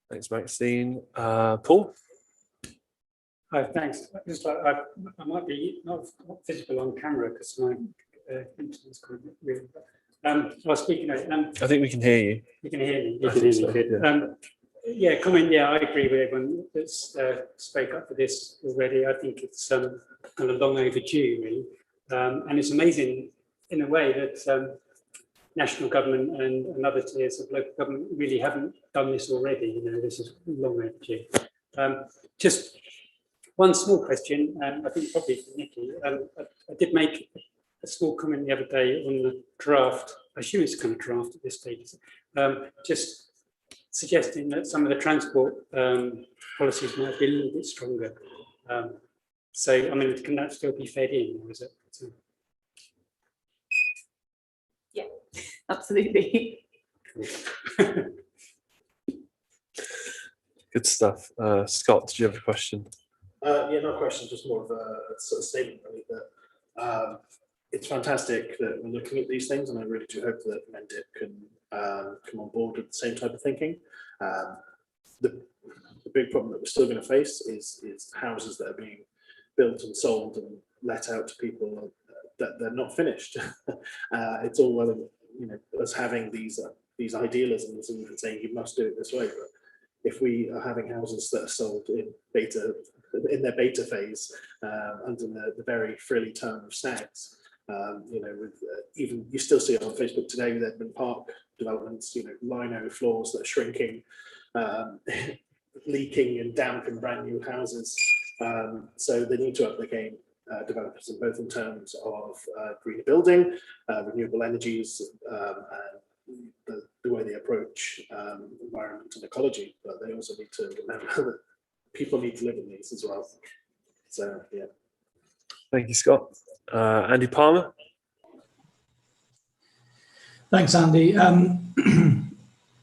Thanks, Maxine. Paul? Hi, thanks. Just like I might be not visible on camera because my internet's kind of weird. Well, speaking of, I think we can hear you. You can hear me. You can hear me. Good. Yeah, comment. Yeah, I agree with everyone that's spoke up for this already. I think it's kind of long overdue, really, and it's amazing in a way that national government and other tiers of local government really haven't done this already. You know, this is long overdue. Just one small question, I think probably for Nikki. I did make a small comment the other day on the draft. I assume it's kind of draft at this stage. Just suggesting that some of the transport policies might be a little bit stronger. So, I mean, can that still be fed in, or is it? Yeah, absolutely. Good stuff. Scott, did you have a question? Yeah, no question, just more of a sort of statement really that it's fantastic that we're looking at these things, and I really do hope that Mendip can come on board with the same type of thinking. The big problem that we're still going to face is houses that are being built and sold and let out to people that they're not finished. It's all well, you know, us having these idealisms and saying you must do it this way, but if we are having houses that are sold in their beta phase under the very frilly term of snags, you know, with even you still see it on Facebook today with Edmund Park developments, you know, lino floors that are shrinking, leaking and damp in brand new houses. So they need to up the game, developers, in both in terms of greener building, renewable energies, and the way they approach environment and ecology. But they also need to remember that people need to live in these as well. So yeah. Thank you, Scott. Andy Palmer. Thanks, Andy.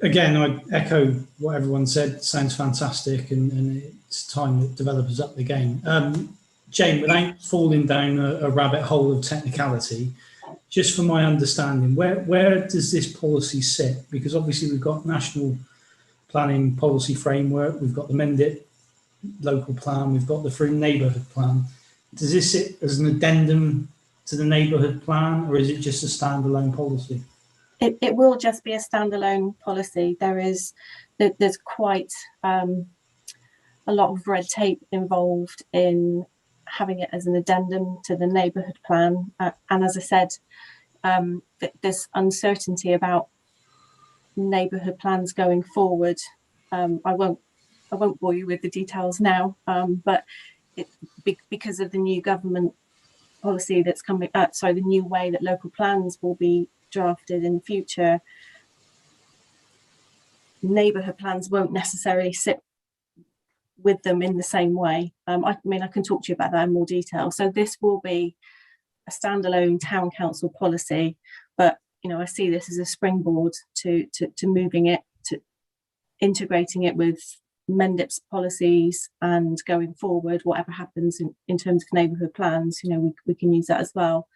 Again, I echo what everyone said. Sounds fantastic, and it's time that developers up the game. Jane, without falling down a rabbit hole of technicality, just for my understanding, where does this policy sit? Because obviously we've got national planning policy framework, we've got the Mendip local plan, we've got the Frome neighbourhood plan. Does this sit as an addendum to the neighbourhood plan, or is it just a standalone policy? It will just be a standalone policy. There's quite a lot of red tape involved in having it as an addendum to the neighbourhood plan. And as I said, there's uncertainty about neighbourhood plans going forward. I won't bore you with the details now, but because of the new government policy that's coming, the new way that local plans will be drafted in the future, neighbourhood plans won't necessarily sit with them in the same way. I mean, I can talk to you about that in more detail. So this will be a standalone town council policy, but you know, I see this as a springboard to moving it, to integrating it with Mendip's policies, and going forward, whatever happens in terms of neighbourhood plans, you know, we can use that as well.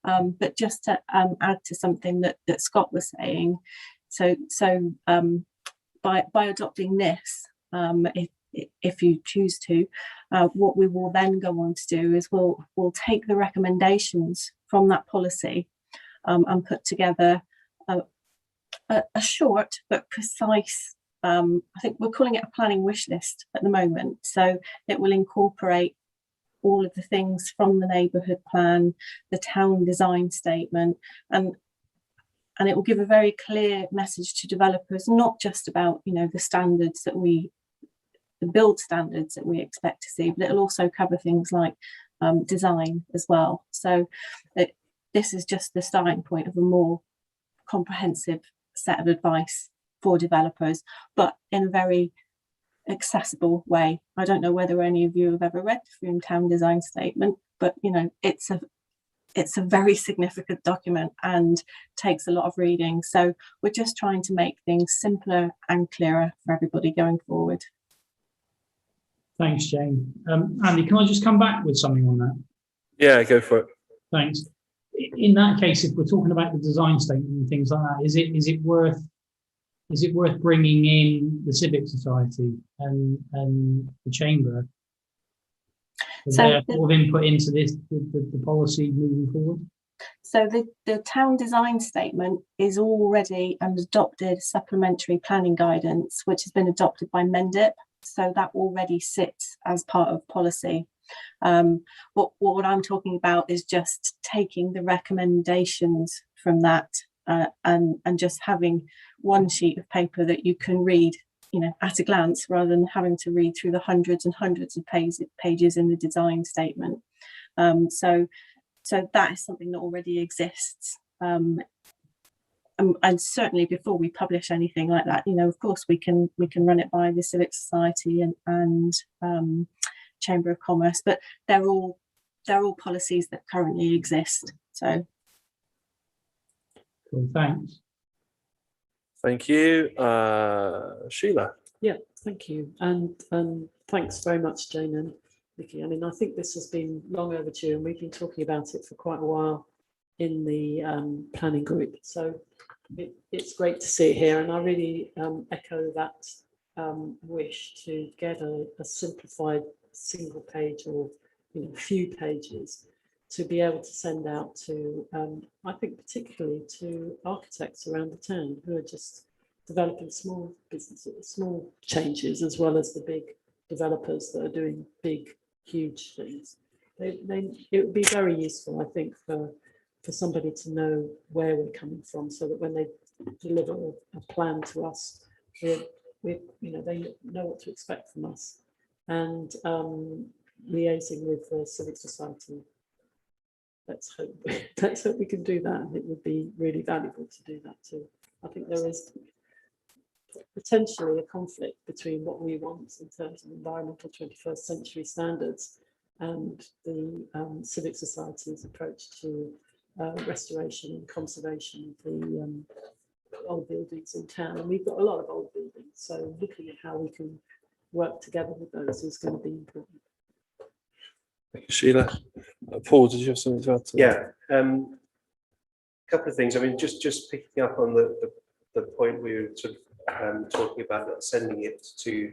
But just to add to something that Scott was saying, so by adopting this, if you choose to, what we will then go on to do is we'll take the recommendations from that policy and put together a short but precise, I think we're calling it a planning wish list at the moment. So it will incorporate all of the things from the neighbourhood plan, the town design statement, and it will give a very clear message to developers, not just about, you know, the standards that the build standards that we expect to see, but it'll also cover things like design as well. So this is just the starting point of a more comprehensive set of advice for developers, but in a very accessible way. I don't know whether any of you have ever read the Frome Town Design Statement, but you know, it's a very significant document and takes a lot of reading. So we're just trying to make things simpler and clearer for everybody going forward. Thanks, Jane. Andy, can I just come back with something on that? Yeah, go for it. Thanks. In that case, if we're talking about the design statement and things like that, is it worth bringing in the civic society and the chamber for their sort of input into this the policy moving forward? So the town design statement is already an adopted supplementary planning guidance, which has been adopted by Mendip. So that already sits as part of policy. What I'm talking about is just taking the recommendations from that and just having one sheet of paper that you can read, you know, at a glance, rather than having to read through the hundreds and hundreds of pages in the design statement. So that is something that already exists. And certainly before we publish anything like that, you know, of course we can run it by the civic society and Chamber of Commerce, but they're all policies that currently exist. So Cool, thanks. Thank you. Sheila. Yeah, thank you. And thanks very much, Jane and Vicky. I mean, I think this has been long overdue, and we've been talking about it for quite a while in the planning group. So it's great to see it here, and I really echo that wish to get a simplified single page or few pages to be able to send out to, I think particularly to architects around the town who are just developing small businesses, small changes, as well as the big developers that are doing big, huge things. It would be very useful, I think, for somebody to know where we're coming from, so that when they deliver a plan to us, they know what to expect from us. And liaising with the civic society. Let's hope we can do that. It would be really valuable to do that too. I think there is potentially a conflict between what we want in terms of environmental 21st century standards and the civic society's approach to restoration and conservation of the old buildings in town. And we've got a lot of old buildings, so looking at how we can work together with those is going to be important. Thank you, Sheila. Paul, did you have something to add to that? Yeah, a couple of things. I mean, just picking up on the point we were sort of talking about, sending it to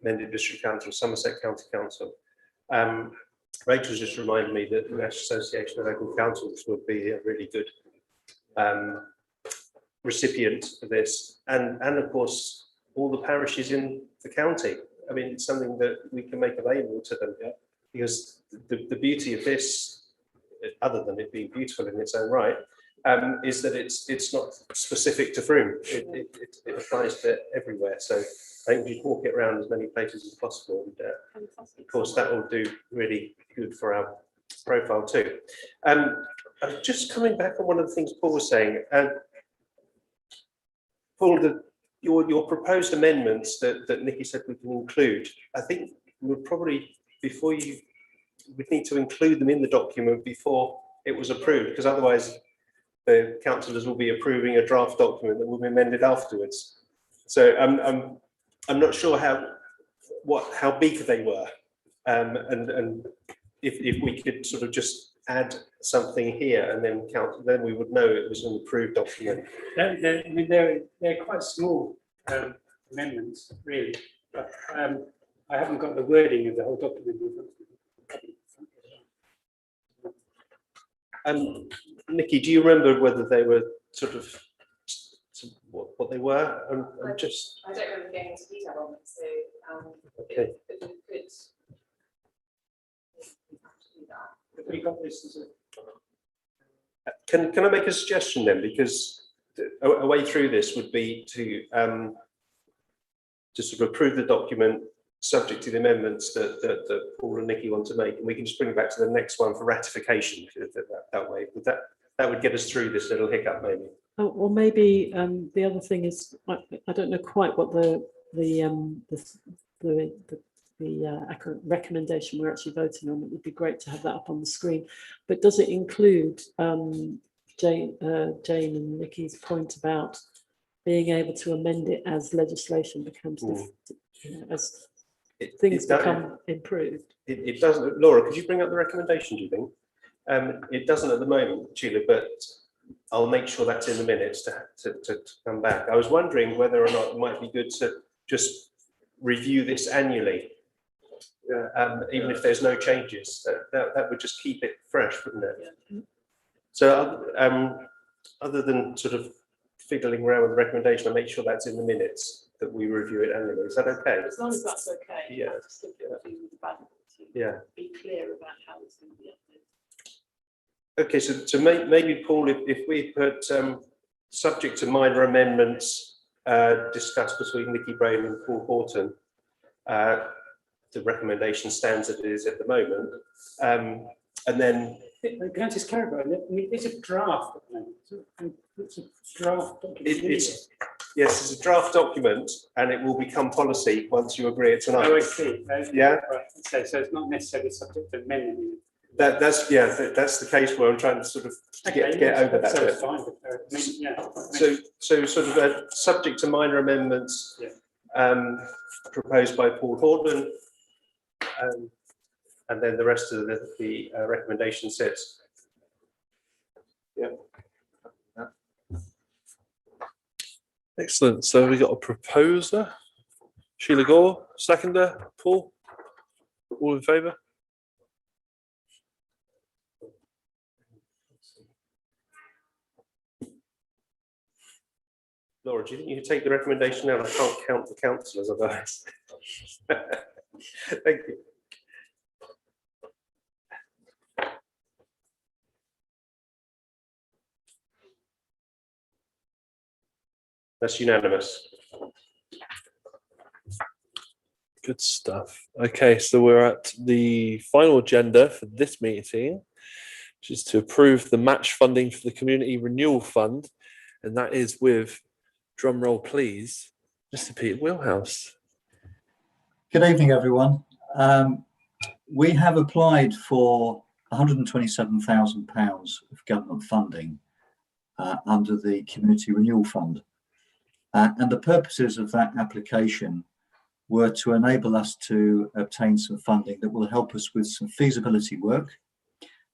Mendip District Council, Somerset County Council. Rachel's just reminded me that the National Association of Local Councils would be a really good recipient for this, and of course all the parishes in the county. I mean, it's something that we can make available to them, because the beauty of this, other than it being beautiful in its own right, is that it's not specific to Frome. It applies to everywhere. So I think we walk it around as many places as possible, and of course that will do really good for our profile too. Just coming back on one of the things Paul was saying, Paul, your proposed amendments that Nikki said we can include, I think we'll probably, we'd need to include them in the document before it was approved, because otherwise the councillors will be approving a draft document that will be amended afterwards. So I'm not sure how big they were, and if we could sort of just add something here and then we would know it was an approved document. I mean, they're quite small amendments, really, but I haven't got the wording of the whole document. Nikki, do you remember whether they were sort of what they were? I don't remember getting into detail on it, so okay. if we could do that. We got this as a. Can I make a suggestion then? Because a way through this would be to sort of approve the document subject to the amendments that Paul and Nikki want to make, and we can just bring it back to the next one for ratification that way. That would get us through this little hiccup, maybe. Oh, or maybe the other thing is, I don't know quite what the recommendation we're actually voting on. It would be great to have that up on the screen. But does it include Jane and Nikki's point about being able to amend it as legislation becomes as things become improved? It doesn't. Laura, could you bring up the recommendation, do you think? It doesn't at the moment, Sheila, but I'll make sure that's in the minutes to come back. I was wondering whether or not it might be good to just review this annually, even if there's no changes. That would just keep it fresh, wouldn't it? Yeah. So other than sort of fiddling around with the recommendation, I'll make sure that's in the minutes, that we review it annually. Is that okay? As long as that's okay. Yeah. Just to be clear about how it's going to be updated. Okay, so maybe Paul, if we put subject to minor amendments discussed between Nikki Braden and Paul Horton, the recommendation stands as it is at the moment, and then. Can I just clarify? I mean, it's a draft document. It's a draft document. Yes, it's a draft document and it will become policy once you agree it tonight. Oh, I see. Yeah. Right, okay, so it's not necessarily subject to amendment. That's the case where I'm trying to sort of get over that So bit. it's fine. Yeah. So sort of subject to minor amendments proposed by Paul Horton, and then the rest of the recommendation sits. Yeah. Excellent. So we got a proposer, Sheila Gore, seconder, Paul. All in favour? Laura, do you think you can take the recommendation now? I can't count the councillors otherwise. Thank you. That's unanimous. Good stuff. Okay, so we're at the final agenda for this meeting, which is to approve the match funding for the Community Renewal Fund, and that is with, drum roll please, Mr. Peter Wheelhouse. Good evening, everyone. We have applied for £127,000 of government funding under the Community Renewal Fund. And the purposes of that application were to enable us to obtain some funding that will help us with some feasibility work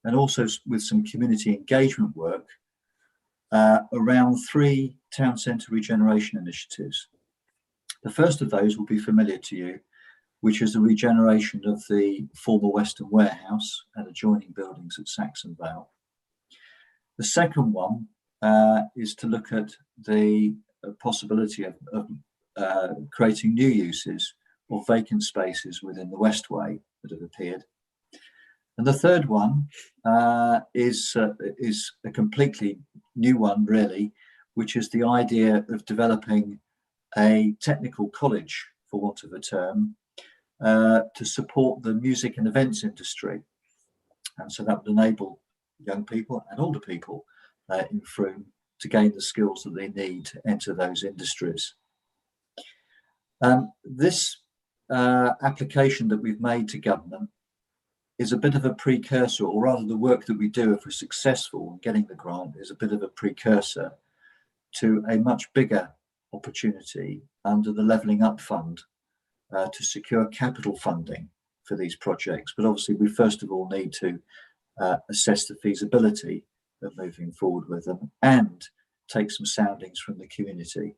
and also with some community engagement work around 3 town centre regeneration initiatives. The first of those will be familiar to you, which is the regeneration of the former Western warehouse and adjoining buildings at Saxon Vale. The second one is to look at the possibility of creating new uses of vacant spaces within the Westway that have appeared. And the third one is a completely new one, really, which is the idea of developing a technical college, for want of a term, to support the music and events industry. And so that would enable young people and older people in Frome to gain the skills that they need to enter those industries. This application that we've made to government is a bit of a precursor, or rather the work that we do if we're successful in getting the grant is a bit of a precursor to a much bigger opportunity under the Levelling Up Fund to secure capital funding for these projects. But obviously we first of all need to assess the feasibility of moving forward with them and take some soundings from the community.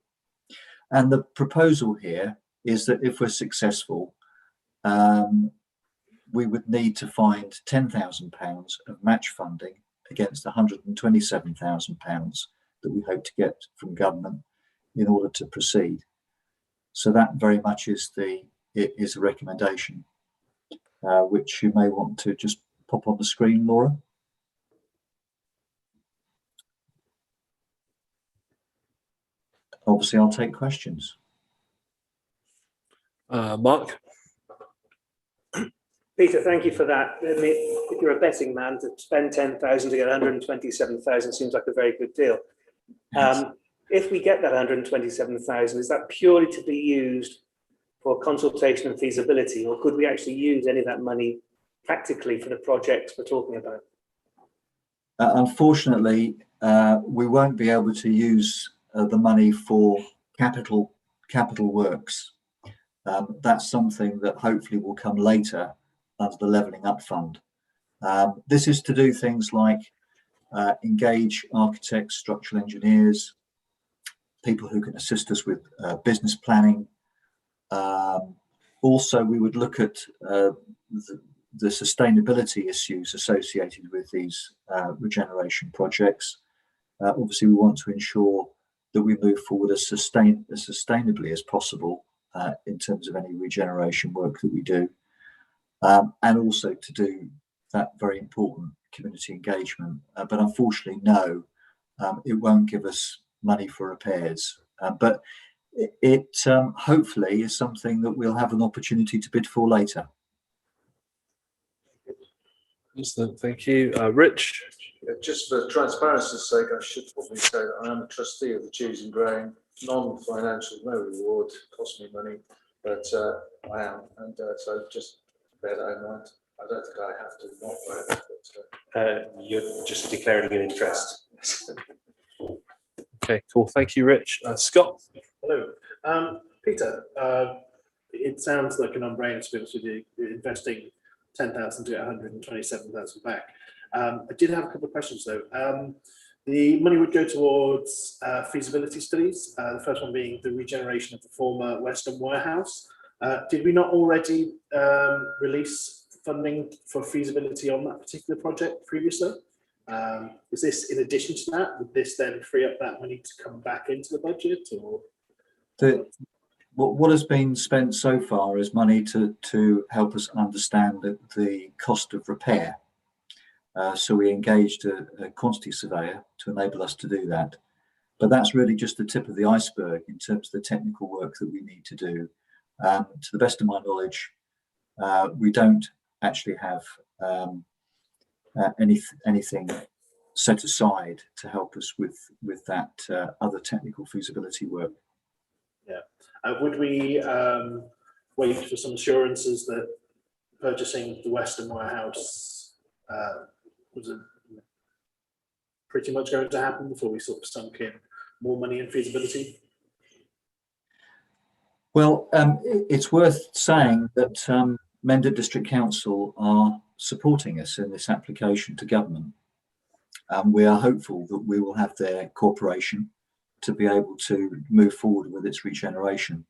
And the proposal here is that if we're successful, we would need to find £10,000 of match funding against the £127,000 that we hope to get from government in order to proceed. So that very much is a recommendation, which you may want to just pop on the screen, Laura. Obviously, I'll take questions. Mark? Peter, thank you for that. I mean, if you're a betting man, to spend 10,000 to get 127,000 seems like a very good deal. Yes. If we get that 127,000, is that purely to be used for consultation and feasibility, or could we actually use any of that money practically for the projects we're talking about? Unfortunately, we won't be able to use the money for capital works. That's something that hopefully will come later under the Levelling Up Fund. This is to do things like engage architects, structural engineers, people who can assist us with business planning. Also, we would look at the sustainability issues associated with these regeneration projects. Obviously, we want to ensure that we move forward as sustainably as possible in terms of any regeneration work that we do, and also to do that very important community engagement. But unfortunately, no, it won't give us money for repairs. But it hopefully is something that we'll have an opportunity to bid for later. Excellent, thank you. Rich? Just for transparency's sake, I should probably say that I am a trustee of the Cheese and Grain non-financial, no reward, cost me money, but I am, and so just bear that in mind. I don't think I have to not vote, but You're just declaring an interest. Okay, cool. Thank you, Rich. Scott. Hello. Peter, it sounds like a no-brainer, to be honest with you, investing 10,000 to 127,000 back. I did have a couple of questions though. The money would go towards feasibility studies, the first one being the regeneration of the former Western warehouse. Did we not already release funding for feasibility on that particular project previously? Is this in addition to that? Would this then free up that money to come back into the budget, or? What has been spent so far is money to help us understand the cost of repair. So we engaged a quantity surveyor to enable us to do that. But that's really just the tip of the iceberg in terms of the technical work that we need to do. To the best of my knowledge, we don't actually have anything set aside to help us with that other technical feasibility work. Yeah. Would we wait for some assurances that purchasing the Western warehouse was pretty much going to happen before we sort of sunk in more money in feasibility? Well, it's worth saying that Mendip District Council are supporting us in this application to government. We are hopeful that we will have their cooperation to be able to move forward with its regeneration.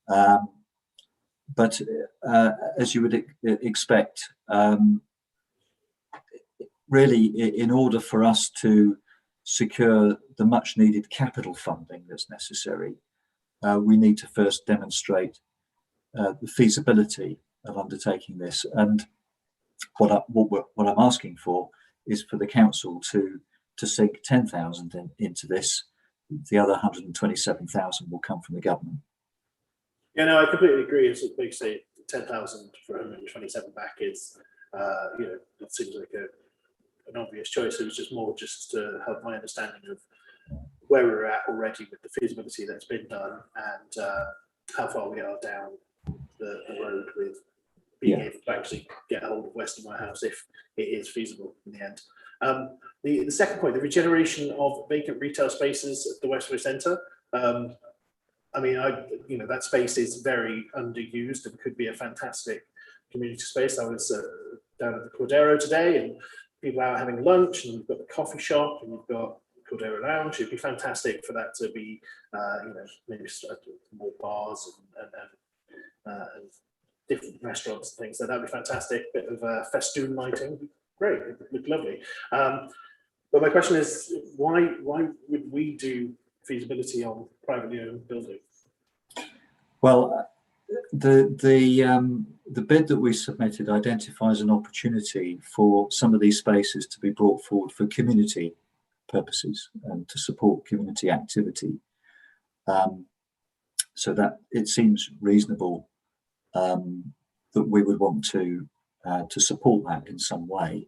But as you would expect, really, in order for us to secure the much needed capital funding that's necessary, we need to first demonstrate the feasibility of undertaking this. And what I'm asking for is for the council to sink 10,000 into this. The other 127,000 will come from the government. Yeah, no, I completely agree. As we say, 10,000 for 127 back is, it seems like an obvious choice. It was just more just to help my understanding of where we're at already with the feasibility that's been done and how far we are down the road with being able to actually get a hold of Western Warehouse if it is feasible in the end. The second point, the regeneration of vacant retail spaces at the Westward Centre. I mean, that space is very underused and could be a fantastic community space. I was down at the Cordero today, and people out having lunch, and you've got the coffee shop, and you've got Cordero Lounge. It'd be fantastic for that to be, maybe more bars and different restaurants and things. So that'd be fantastic. Bit of festoon lighting, great, it'd look lovely. But my question is, why would we do feasibility on privately owned building? Well, the bid that we submitted identifies an opportunity for some of these spaces to be brought forward for community purposes and to support community activity. So that it seems reasonable that we would want to support that in some way.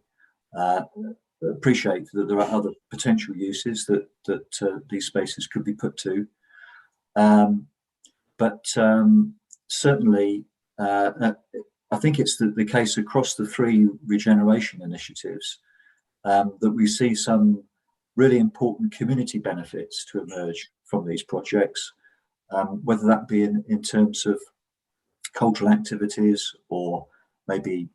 Appreciate that there are other potential uses that these spaces could be put to, but certainly I think it's the case across the three regeneration initiatives that we see some really important community benefits to emerge from these projects, whether that be in terms of cultural activities or maybe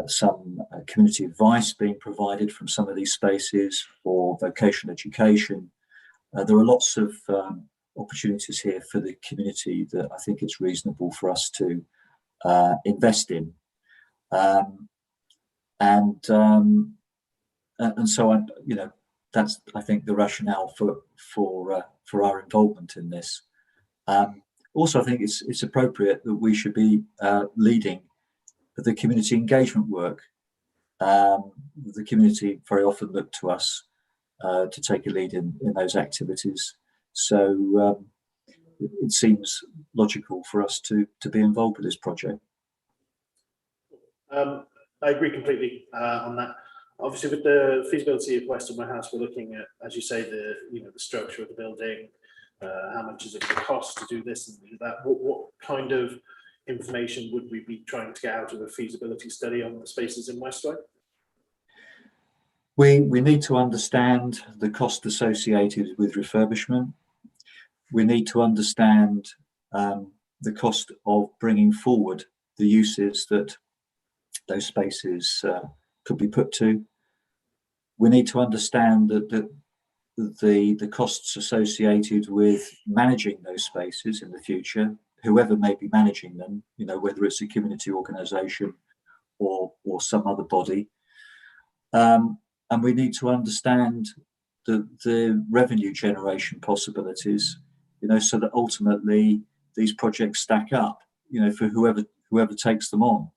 some community advice being provided from some of these spaces, or vocational education. There are lots of opportunities here for the community that I think it's reasonable for us to invest in. And so that's, I think, the rationale for our involvement in this. Also, I think it's appropriate that we should be leading the community engagement work. The community very often look to us to take a lead in those activities. So it seems logical for us to be involved with this project. I agree completely on that. Obviously, with the feasibility of West of my house, we're looking at, as you say, the structure of the building, how much is it going to cost to do this and do that. What kind of information would we be trying to get out of a feasibility study on the spaces in Westward? We need to understand the cost associated with refurbishment. We need to understand the cost of bringing forward the uses that those spaces could be put to. We need to understand that the costs associated with managing those spaces in the future, whoever may be managing them, whether it's a community organisation or some other body. And we need to understand the revenue generation possibilities, so that ultimately these projects stack up, for whoever takes them on.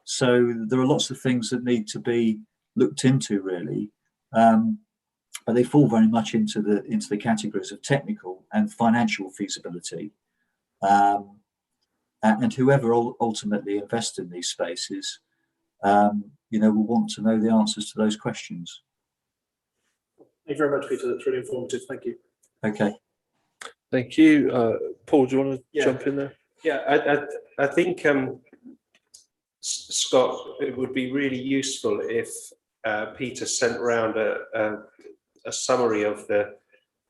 So there are lots of things that need to be looked into, really, but they fall very much into the categories of technical and financial feasibility. And whoever ultimately invests in these spaces, will want to know the answers to those questions. Thank you very much, Peter. That's really informative. Thank you. Okay. Thank you. Paul, do you want to jump in there? Yeah, I think, Scott, it would be really useful if Peter sent around a summary of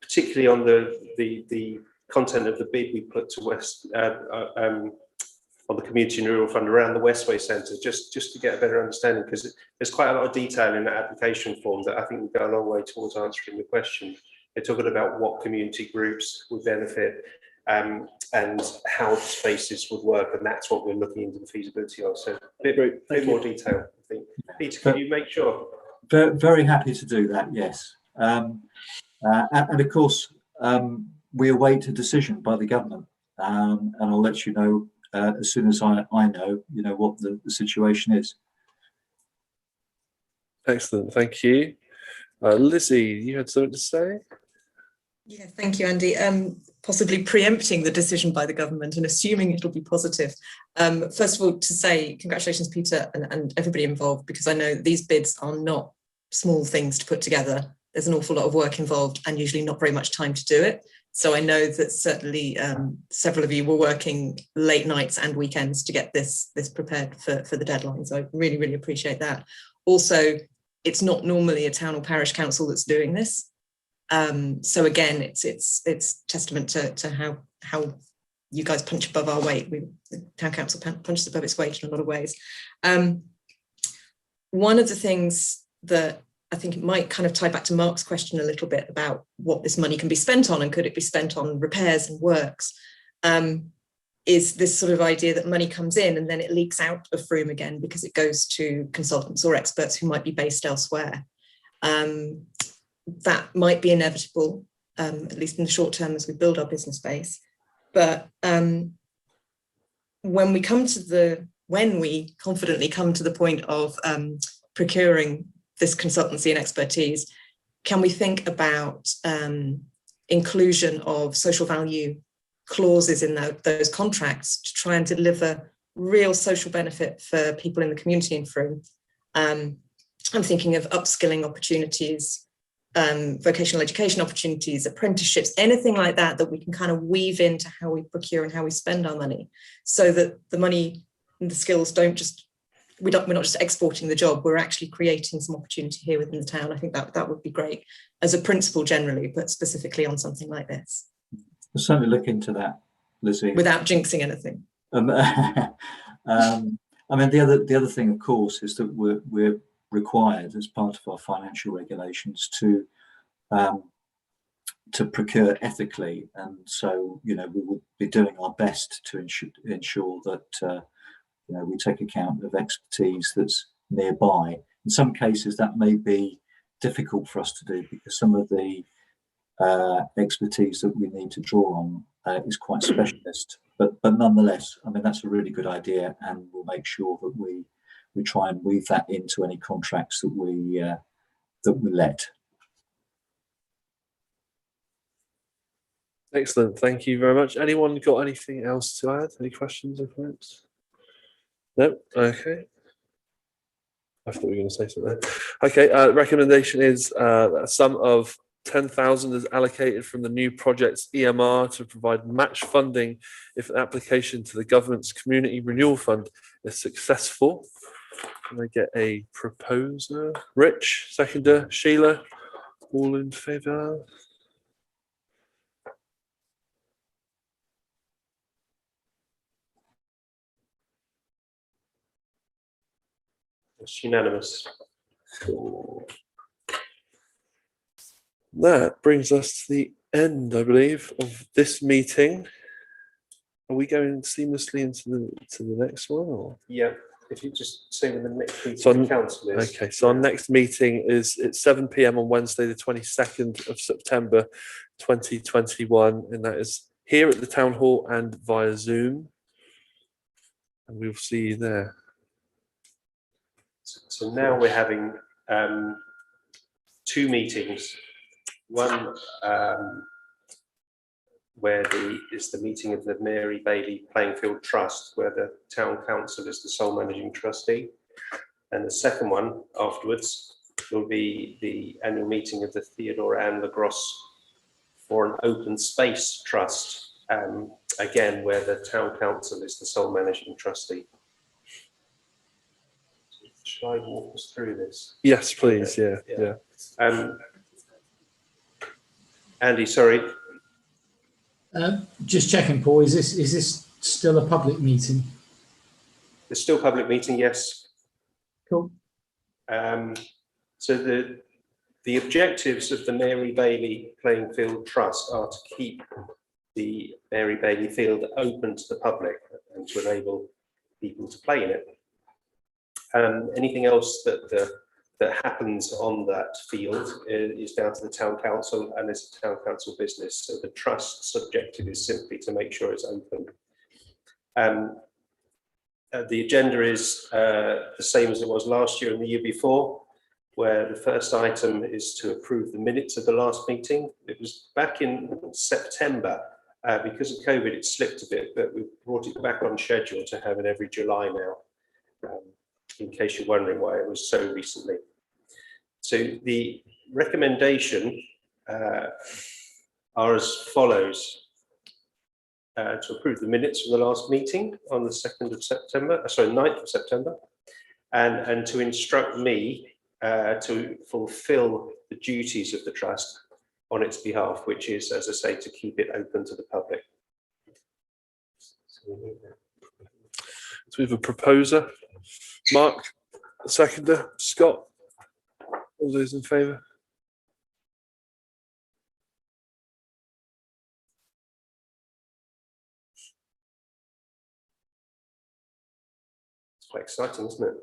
particularly on the content of the bid we put to West on the Community Renewal Fund around the Westway Centre, just to get a better understanding, because there's quite a lot of detail in that application form that I think will go a long way towards answering the question. They're talking about what community groups would benefit and how the spaces would work, and that's what we're looking into the feasibility of. So a bit more detail, I think. Peter, can you make sure? Very happy to do that, yes. And of course, we await a decision by the government, and I'll let you know as soon as I know, what the situation is. Excellent, thank you. Lizzie, you had something to say? Yeah, thank you, Andy. Possibly preempting the decision by the government and assuming it'll be positive. First of all, to say congratulations, Peter, and everybody involved, because I know these bids are not small things to put together. There's an awful lot of work involved and usually not very much time to do it. So I know that certainly several of you were working late nights and weekends to get this prepared for the deadline. So I really, really appreciate that. Also, it's not normally a town or parish council that's doing this. So again, it's testament to how you guys punch above our weight. The town council punches above its weight in a lot of ways. One of the things that I think it might kind of tie back to Mark's question a little bit about what this money can be spent on, and could it be spent on repairs and works, is this sort of idea that money comes in and then it leaks out of Frome again because it goes to consultants or experts who might be based elsewhere. That might be inevitable, at least in the short term as we build our business base. But when we confidently come to the point of procuring this consultancy and expertise, can we think about inclusion of social value clauses in those contracts to try and deliver real social benefit for people in the community in Frome? I'm thinking of upskilling opportunities, vocational education opportunities, apprenticeships, anything like that we can kind of weave into how we procure and how we spend our money, so that the money and the skills we're not just exporting the job, we're actually creating some opportunity here within the town. I think that would be great as a principle generally, but specifically on something like this. We'll certainly look into that, Lizzie. Without jinxing anything. I mean, the other thing, of course, is that we're required as part of our financial regulations to procure ethically, and so we will be doing our best to ensure that we take account of expertise that's nearby. In some cases, that may be difficult for us to do because some of the expertise that we need to draw on is quite specialist. But nonetheless, I mean, that's a really good idea, and we'll make sure that we try and weave that into any contracts that we let. Excellent, thank you very much. Anyone got anything else to add? Any questions or comments? No? Okay. I thought you were going to say something. Okay, recommendation is a sum of 10,000 is allocated from the new project's EMR to provide match funding if an application to the government's Community Renewal Fund is successful. Can I get a proposer? Rich, seconder, Sheila, all in favour? It's unanimous. That brings us to the end, I believe, of this meeting. Are we going seamlessly into the next one? Or? Yeah, if you just say when the next meeting So of the council is. Okay, so our next meeting is at 7 p.m. on Wednesday, the 22nd of September, 2021, and that is here at the Town Hall and via Zoom. And we'll see you there. So now we're having two meetings. One where is the meeting of the Mary Bailey Playing Field Trust, where the Town Council is the sole managing trustee. And the second one afterwards will be the annual meeting of the Theodora Ann LaGrosse for an Open Space Trust, again, where the Town Council is the sole managing trustee. Shall I walk us through this? Yes, please. Okay. Yeah. Andy, sorry. Just checking, Paul. Is this still a public meeting? It's still a public meeting, yes. Cool. So the objectives of the Mary Bailey Playing Field Trust are to keep the Mary Bailey Field open to the public and to enable people to play in it. Anything else that happens on that field is down to the Town Council and is a Town Council business. So the Trust's objective is simply to make sure it's open. The agenda is the same as it was last year and the year before, where the first item is to approve the minutes of the last meeting. It was back in September. Because of COVID, it slipped a bit, but we've brought it back on schedule to have it every July now, in case you're wondering why it was so recently. So the recommendation are as follows. To approve the minutes from the last meeting on the 2nd of September, 9th of September, and to instruct me to fulfill the duties of the Trust on its behalf, which is, as I say, to keep it open to the public. So we have a proposer, Mark, a seconder, Scott. All those in favour? It's quite exciting, isn't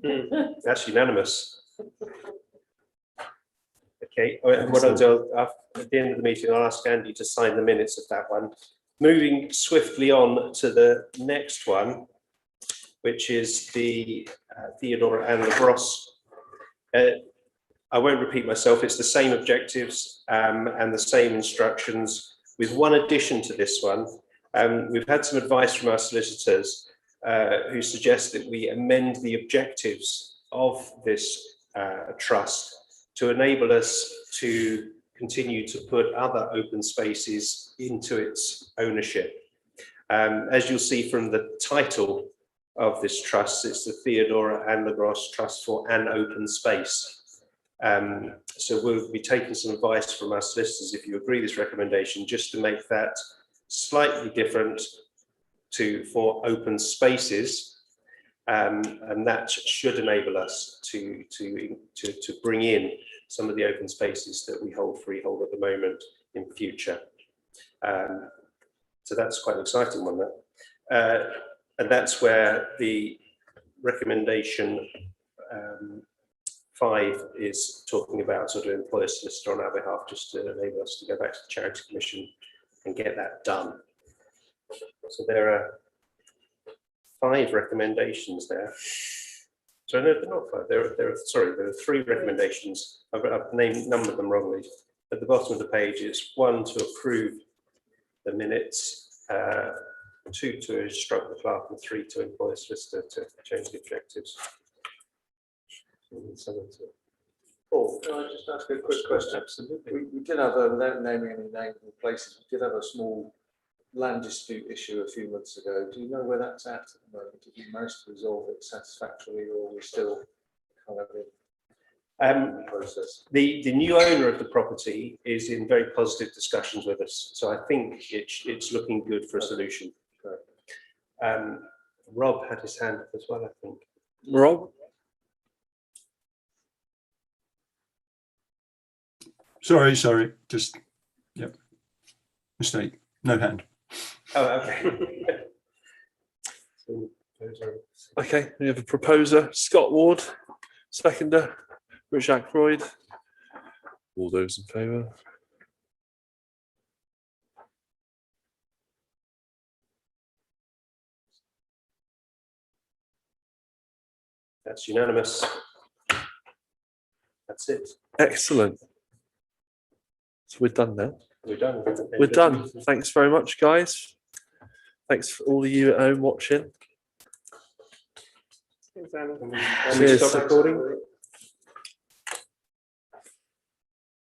it? That's unanimous. Okay, what I'll do at the end of the meeting, I'll ask Andy to sign the minutes of that one. Moving swiftly on to the next one, which is the Theodora Ann LaGrosse. I won't repeat myself, it's the same objectives and the same instructions, with one addition to this one. We've had some advice from our solicitors who suggest that we amend the objectives of this trust to enable us to continue to put other open spaces into its ownership. As you'll see from the title of this trust, it's the Theodora Ann LaGrosse Trust for an Open Space. So we'll be taking some advice from our solicitors, if you agree this recommendation, just to make that slightly different for open spaces. And that should enable us to bring in some of the open spaces that we hold freehold at the moment in future. So that's quite an exciting one, that. And that's where the recommendation 5 is talking about sort of employer solicitor on our behalf, just to enable us to go back to the Charity Commission and get that done. So there are 5 recommendations there. So no, they're not 5. There are 3 recommendations. I've numbered them wrongly. At the bottom of the page, it's 1 to approve the minutes, 2 to instruct the clerk, and 3 to employ a solicitor to change the objectives. Paul, can I just ask a quick question? Absolutely. We did have a, without naming any names or places, we did have a small land dispute issue a few months ago. Do you know where that's at the moment? Did you manage to resolve it satisfactorily, or are we still kind of in the process? The new owner of the property is in very positive discussions with us, so I think it's looking good for a solution. Rob had his hand up as well, I think. Rob? Sorry, just, yep, mistake, no hand. Oh, okay. Okay, we have a proposer, Scott Ward, seconder, Rich Ackroyd. All those in favour? That's unanimous. That's it. Excellent. So we're done now. We're done. We're done. Thanks very much, guys. Thanks for all of you at home watching. Can we Cheers. stop recording?